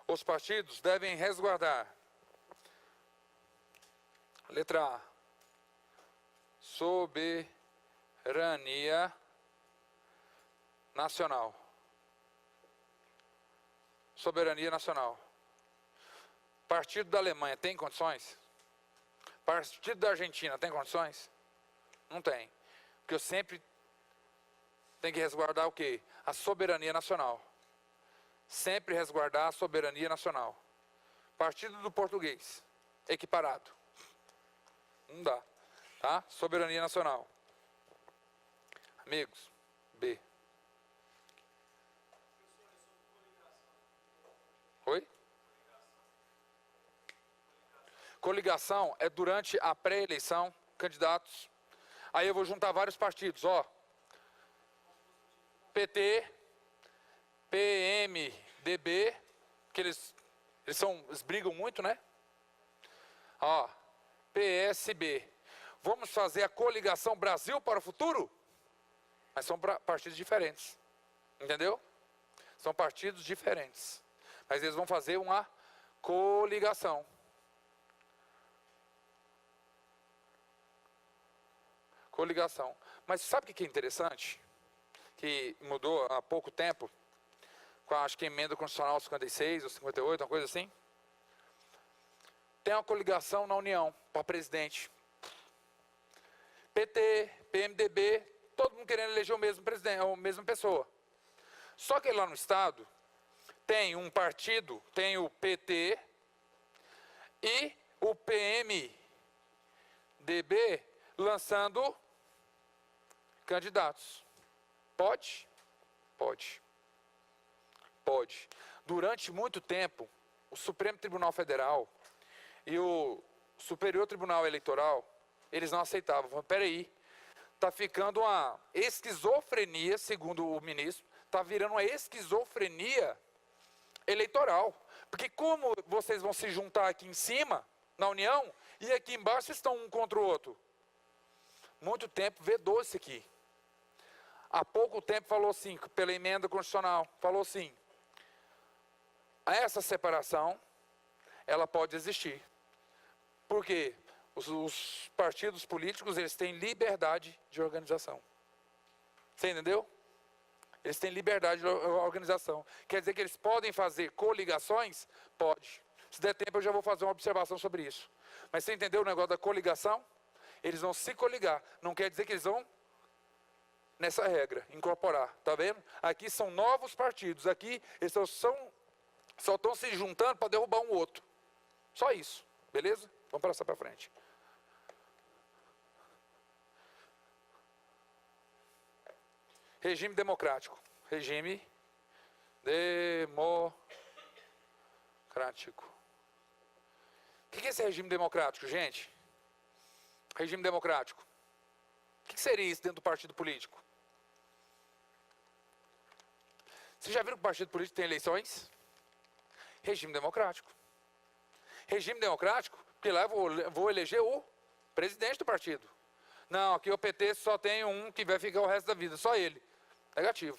A: Os partidos devem resguardar. Letra A. Soberania nacional. Soberania nacional. Partido da Alemanha tem condições? Partido da Argentina tem condições? Não tem. Porque eu sempre tenho que resguardar o quê? A soberania nacional. Sempre resguardar a soberania nacional. Partido do português. Equiparado. Não dá. Tá? Soberania nacional. Amigos. B. Oi? Coligação é durante a pré-eleição, candidatos. Aí eu vou juntar vários partidos, ó. PT, PMDB, que eles brigam muito, né? Ó, PSB. Vamos fazer a coligação Brasil para o futuro? Mas são partidos diferentes. Entendeu? São partidos diferentes. Mas eles vão fazer uma coligação. Coligação. Mas sabe o que é interessante? Que mudou há pouco tempo, com acho que a emenda constitucional 56 ou 58, uma coisa assim. Tem uma coligação na União para presidente. PT, PMDB, todo mundo querendo eleger o mesmo presidente, a mesma pessoa. Só que lá no estado tem um partido, tem o PT e o PMDB lançando candidatos. Pode? Pode. Pode. Durante muito tempo, o Supremo Tribunal Federal e o Superior Tribunal Eleitoral, eles não aceitavam. Falaram, peraí, está ficando uma esquizofrenia, segundo o ministro, está virando uma esquizofrenia eleitoral. Porque como vocês vão se juntar aqui em cima, na União, e aqui embaixo estão um contra o outro? Muito tempo vedou isso aqui. Há pouco tempo falou assim, pela emenda constitucional, falou assim, essa separação, ela pode existir. Porque os partidos políticos, eles têm liberdade de organização. Você entendeu? Eles têm liberdade de organização. Quer dizer que eles podem fazer coligações? Pode. Se der tempo, eu já vou fazer uma observação sobre isso. Mas você entendeu o negócio da coligação? Eles vão se coligar. Não quer dizer que eles vão nessa regra, incorporar. Tá vendo? Aqui são novos partidos. Aqui eles só estão se juntando para derrubar um outro. Só isso. Beleza? Vamos passar para frente. Regime democrático. Regime democrático. O que é esse regime democrático, gente? Regime democrático. O que seria isso dentro do partido político? Vocês já viram que o partido político tem eleições? Regime democrático. Regime democrático, porque lá eu vou eleger o presidente do partido. Não, aqui o PT só tem um que vai ficar o resto da vida, só ele. Negativo.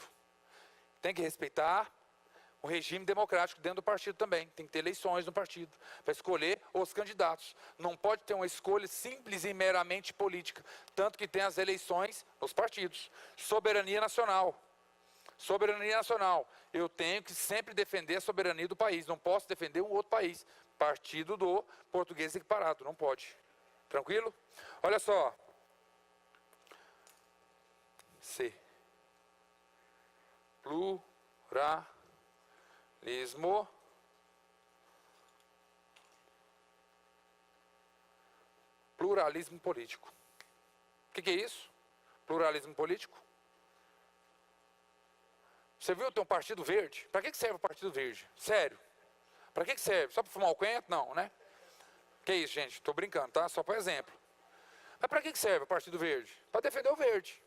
A: Tem que respeitar o regime democrático dentro do partido também. Tem que ter eleições no partido para escolher os candidatos. Não pode ter uma escolha simples e meramente política. Tanto que tem as eleições nos partidos. Soberania nacional. Soberania nacional. Eu tenho que sempre defender a soberania do país. Não posso defender um outro país. Partido do português equiparado. Não pode. Tranquilo? Olha só. C. Pluralismo político. O que é isso? Pluralismo político? Você viu, tem um partido verde? Para que serve o partido verde? Sério? Para que serve? Só para fumar o quento? Não, né? Que isso, gente? Estou brincando, tá? Só para exemplo. Mas para que serve o partido verde? Para defender o verde.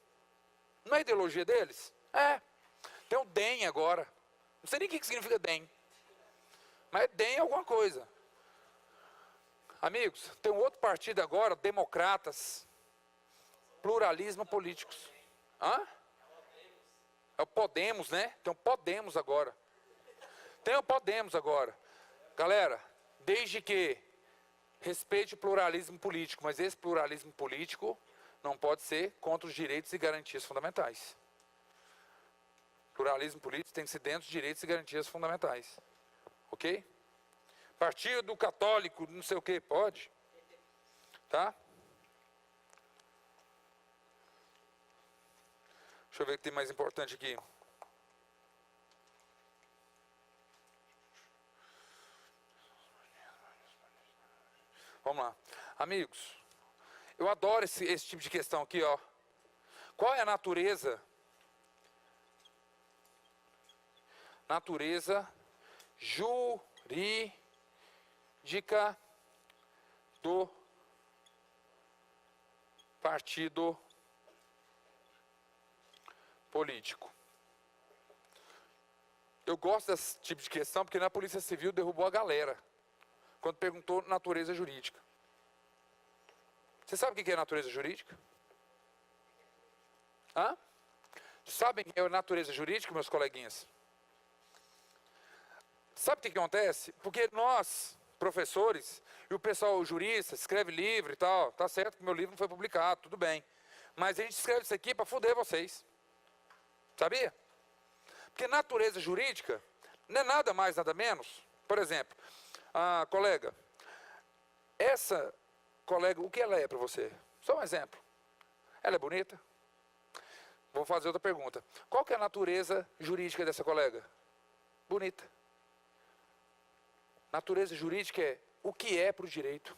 A: Não é a ideologia deles? É. Tem o DEM agora. Não sei nem o que significa DEM. Mas DEM é alguma coisa. Amigos, tem um outro partido agora, Democratas. Pluralismo políticos. Hã? É o Podemos, né? Tem o Podemos agora. Tem o Podemos agora. Galera, desde que respeite o pluralismo político, mas esse pluralismo político não pode ser contra os direitos e garantias fundamentais. Pluralismo político tem que ser dentro dos direitos e garantias fundamentais. Ok? Partido católico, não sei o que, pode? Tá? Deixa eu ver o que tem mais importante aqui. Vamos lá. Amigos, eu adoro esse tipo de questão aqui, ó. Qual é a natureza jurídica do partido político? Eu gosto desse tipo de questão porque na Polícia Civil derrubou a galera quando perguntou natureza jurídica. Você sabe o que é natureza jurídica? Hã? Sabem o que é natureza jurídica, meus coleguinhas? Sabe o que acontece? Porque nós, professores, e o pessoal jurista, escreve livro e tal, tá certo que meu livro não foi publicado, tudo bem. Mas a gente escreve isso aqui para foder vocês. Sabia? Porque natureza jurídica não é nada mais, nada menos. Por exemplo, a colega, essa colega, o que ela é para você? Só um exemplo. Ela é bonita? Vou fazer outra pergunta. Qual que é a natureza jurídica dessa colega? Bonita. Natureza jurídica é o que é para o direito.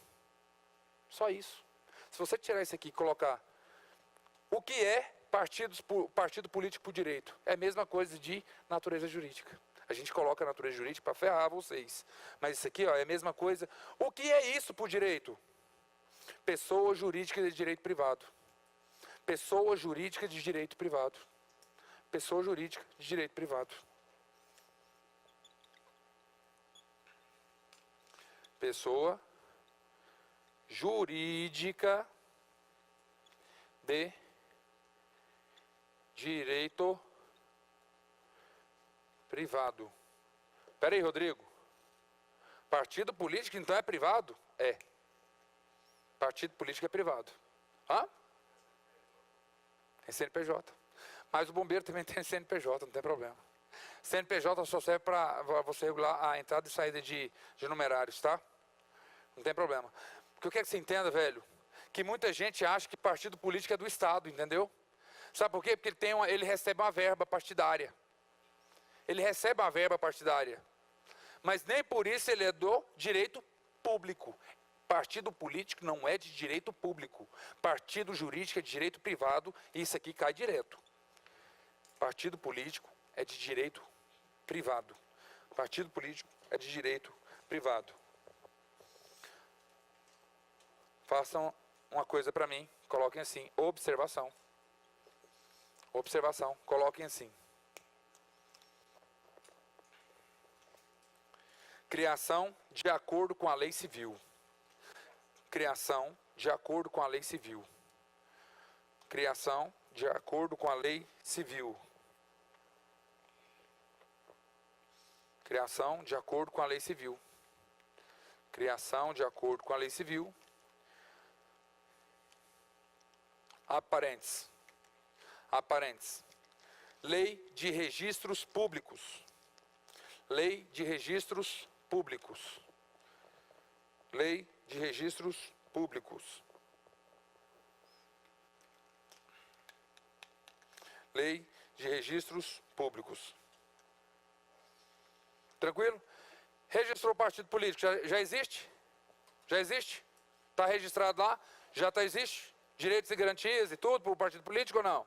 A: Só isso. Se você tirar isso aqui e colocar o que é partido político para o direito, é a mesma coisa de natureza jurídica. A gente coloca a natureza jurídica para ferrar vocês. Mas isso aqui ó, é a mesma coisa. O que é isso para o direito? Pessoa jurídica de direito privado. Pessoa jurídica de direito privado. Pessoa jurídica de direito privado. Pessoa jurídica de direito privado. Espera aí, Rodrigo. Partido político então é privado? É. Partido político é privado. Hã? Tem CNPJ. Mas o bombeiro também tem CNPJ, não tem problema. CNPJ só serve para você regular a entrada e saída de numerários, tá? Não tem problema. Porque o que é que você entenda, velho? Que muita gente acha que partido político é do Estado, entendeu? Sabe por quê? Porque ele recebe uma verba partidária. Ele recebe uma verba partidária. Mas nem por isso ele é do direito público. Partido político não é de direito público. Partido jurídico é de direito privado e isso aqui cai direto. Partido político é de direito privado. Partido político é de direito privado. Façam uma coisa para mim, coloquem assim, observação. Observação, coloquem assim. Criação de acordo com a lei civil. Criação de acordo com a lei civil. Criação de acordo com a lei civil. Criação de acordo com a lei civil. Criação de acordo com a lei civil. Aparentes. Aparentes. Lei de registros públicos. Lei de registros públicos. Lei de registros públicos. Lei de registros públicos. Tranquilo? Registrou o partido político, já existe? Já existe? Está registrado lá? Já existe? Direitos e garantias e tudo para o partido político ou não?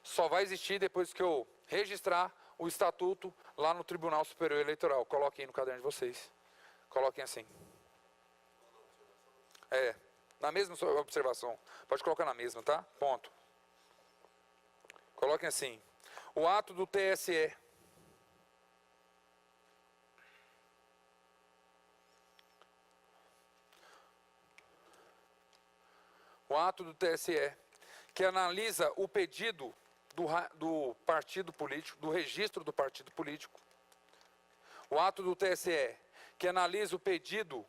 A: Só vai existir depois que eu registrar o estatuto lá no Tribunal Superior Eleitoral. Coloquem aí no caderno de vocês. Coloquem assim. Na mesma observação. Pode colocar na mesma, tá? Ponto. Coloquem assim. O ato do TSE. O ato do TSE, que analisa o pedido do partido político, do registro do partido político. O ato do TSE, que analisa o pedido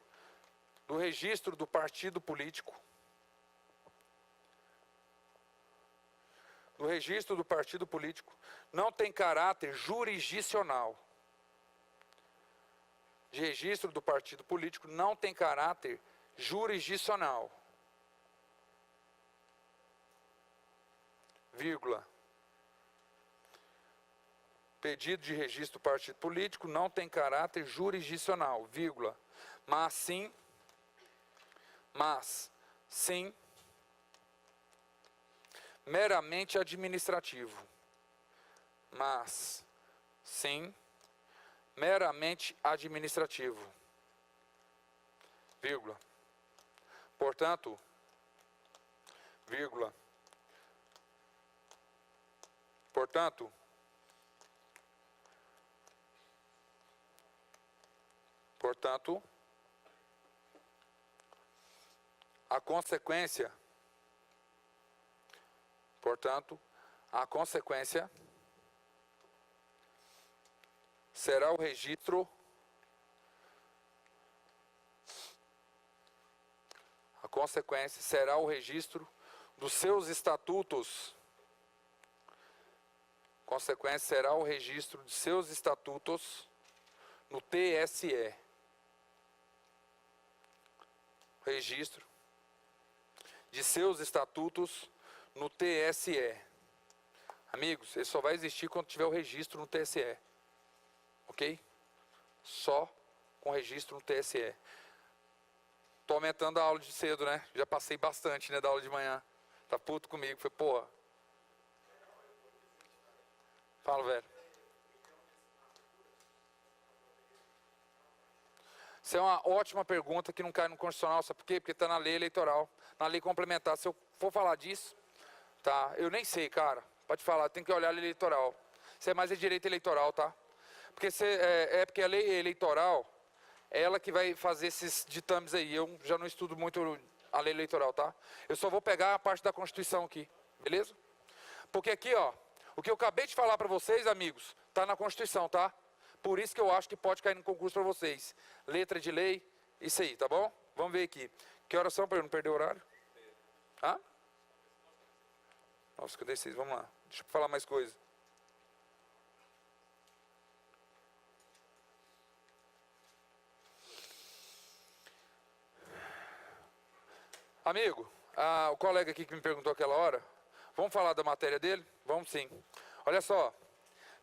A: do registro do partido político. Do registro do partido político. Não tem caráter jurisdicional. De registro do partido político não tem caráter jurisdicional. Vírgula. Pedido de registro do partido político não tem caráter jurisdicional, vírgula. Mas sim, meramente administrativo. Mas, sim, meramente administrativo, vírgula. Portanto, vírgula. Portanto, a consequência será o registro. A consequência será o registro dos seus estatutos. Consequência será o registro de seus estatutos no TSE. Registro de seus estatutos no TSE. Amigos, ele só vai existir quando tiver o registro no TSE. Ok? Só com registro no TSE. Tô aumentando a aula de cedo, né? Já passei bastante, né, da aula de manhã. Tá puto comigo. Foi, porra. Fala, velho. Isso é uma ótima pergunta que não cai no constitucional, sabe por quê? Porque está na lei eleitoral, na lei complementar. Se eu for falar disso, tá? Eu nem sei, cara. Pode falar, tem que olhar a lei eleitoral. Isso é mais direito eleitoral, tá? Porque porque a lei eleitoral é ela que vai fazer esses ditames aí. Eu já não estudo muito a lei eleitoral, tá? Eu só vou pegar a parte da Constituição aqui, beleza? Porque aqui, ó, o que eu acabei de falar para vocês, amigos, tá na Constituição, tá? Por isso que eu acho que pode cair no concurso para vocês. Letra de lei, isso aí, tá bom? Vamos ver aqui. Que horas são para eu não perder o horário? Hã? 9h56, vamos lá. Deixa eu falar mais coisa. Amigo, o colega aqui que me perguntou aquela hora, vamos falar da matéria dele? Vamos sim. Olha só.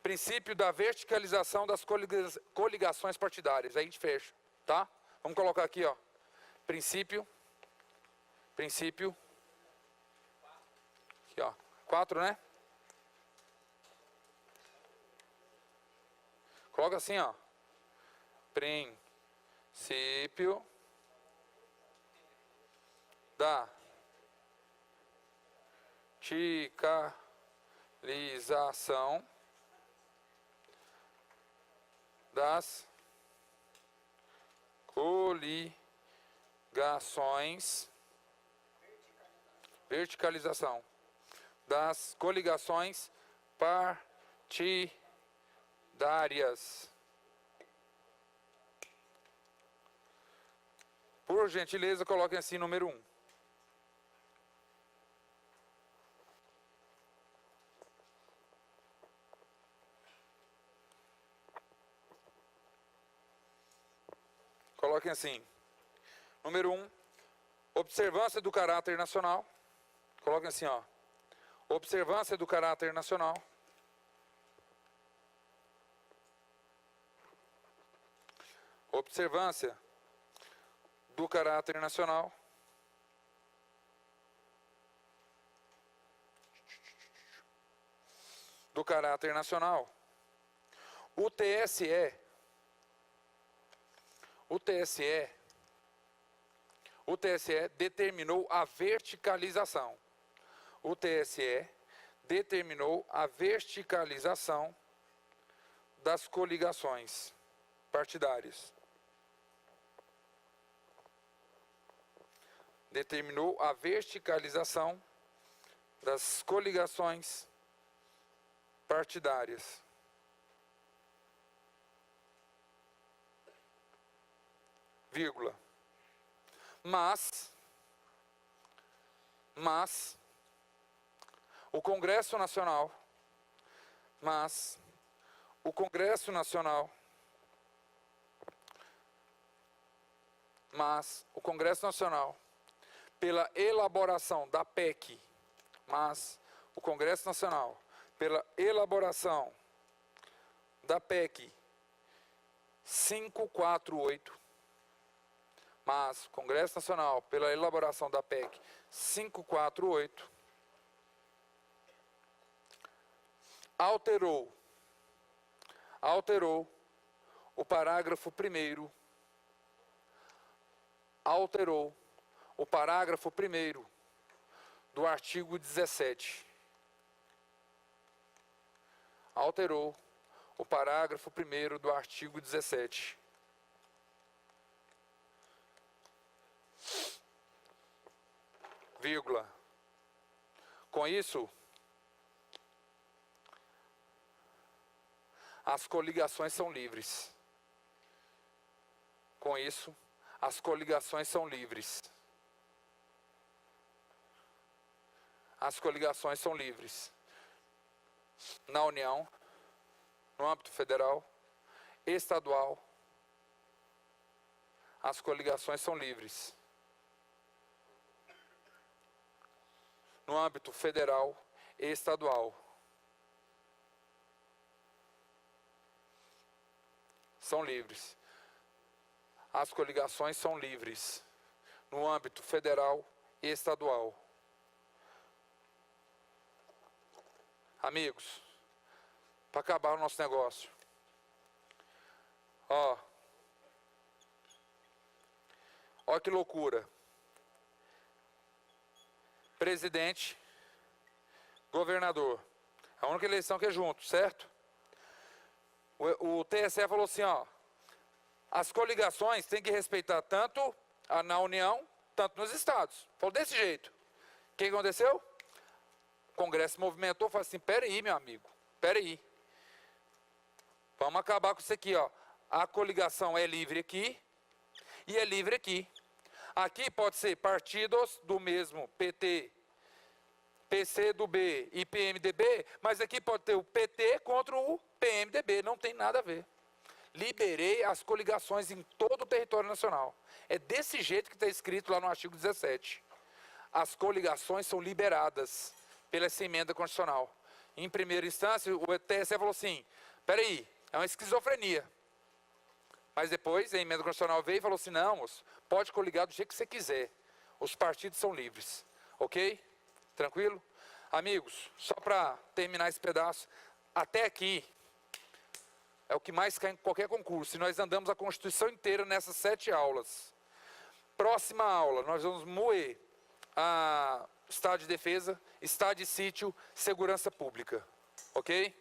A: Princípio da verticalização das coligações partidárias. Aí a gente fecha, tá? Vamos colocar aqui, ó. Princípio. Aqui, ó. 4, né? Coloca assim, ó. Princípio da verticalização das coligações, das coligações partidárias. Por gentileza, coloquem assim número 1. Coloquem assim. Número 1, observância do caráter nacional. Coloquem assim, ó. Observância do caráter nacional. Observância do caráter nacional. Do caráter nacional. O TSE determinou a verticalização. O TSE determinou a verticalização das coligações partidárias. Determinou a verticalização das coligações partidárias. Vírgula. Mas o Congresso Nacional, pela elaboração da PEC, o Congresso Nacional, pela elaboração da PEC 548, o Congresso Nacional, pela elaboração da PEC 548, alterou o parágrafo 1º, do artigo 17. Alterou o parágrafo 1º do artigo 17. Vírgula. Com isso, as coligações são livres. Com isso, as coligações são livres. As coligações são livres. Na União, no âmbito federal, estadual, as coligações são livres. No âmbito federal e estadual, são livres. As coligações são livres. No âmbito federal e estadual. Amigos, para acabar o nosso negócio. Ó que loucura. Presidente, governador. A única eleição que é junto, certo? O TSE falou assim, ó. As coligações têm que respeitar tanto na União, tanto nos estados. Falou desse jeito. O que aconteceu? O Congresso movimentou, falou assim, peraí, meu amigo, peraí. Vamos acabar com isso aqui, ó. A coligação é livre aqui e é livre aqui. Aqui pode ser partidos do mesmo PT, PCdoB e PMDB, mas aqui pode ter o PT contra o PMDB, não tem nada a ver. Liberei as coligações em todo o território nacional. É desse jeito que está escrito lá no artigo 17. As coligações são liberadas pela essa emenda constitucional. Em primeira instância, o TSE falou assim, peraí, é uma esquizofrenia. Mas depois a emenda constitucional veio e falou assim, não, moço, pode coligar do jeito que você quiser. Os partidos são livres. Ok? Tranquilo? Amigos, só para terminar esse pedaço, até aqui é o que mais cai em qualquer concurso. E nós andamos a Constituição inteira nessas 7 aulas. Próxima aula, nós vamos moer a Estado de Defesa, Estado de Sítio, Segurança Pública. Ok?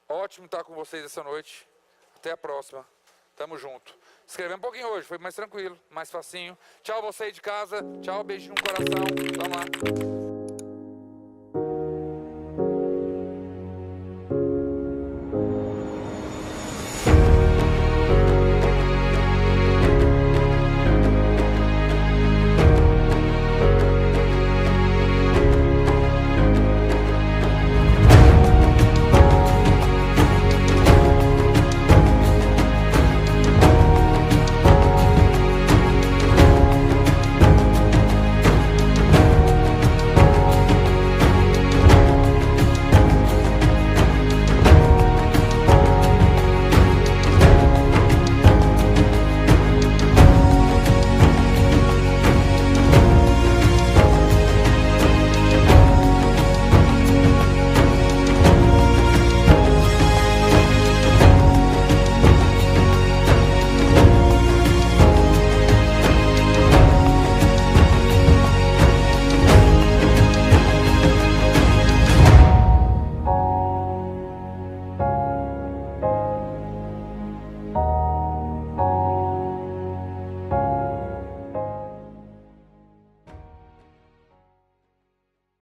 A: Ótimo estar com vocês essa noite. Até a próxima. Tamo junto. Escrevi um pouquinho hoje, foi mais tranquilo, mais facinho. Tchau você aí de casa. Tchau, beijinho no coração. Vamos lá.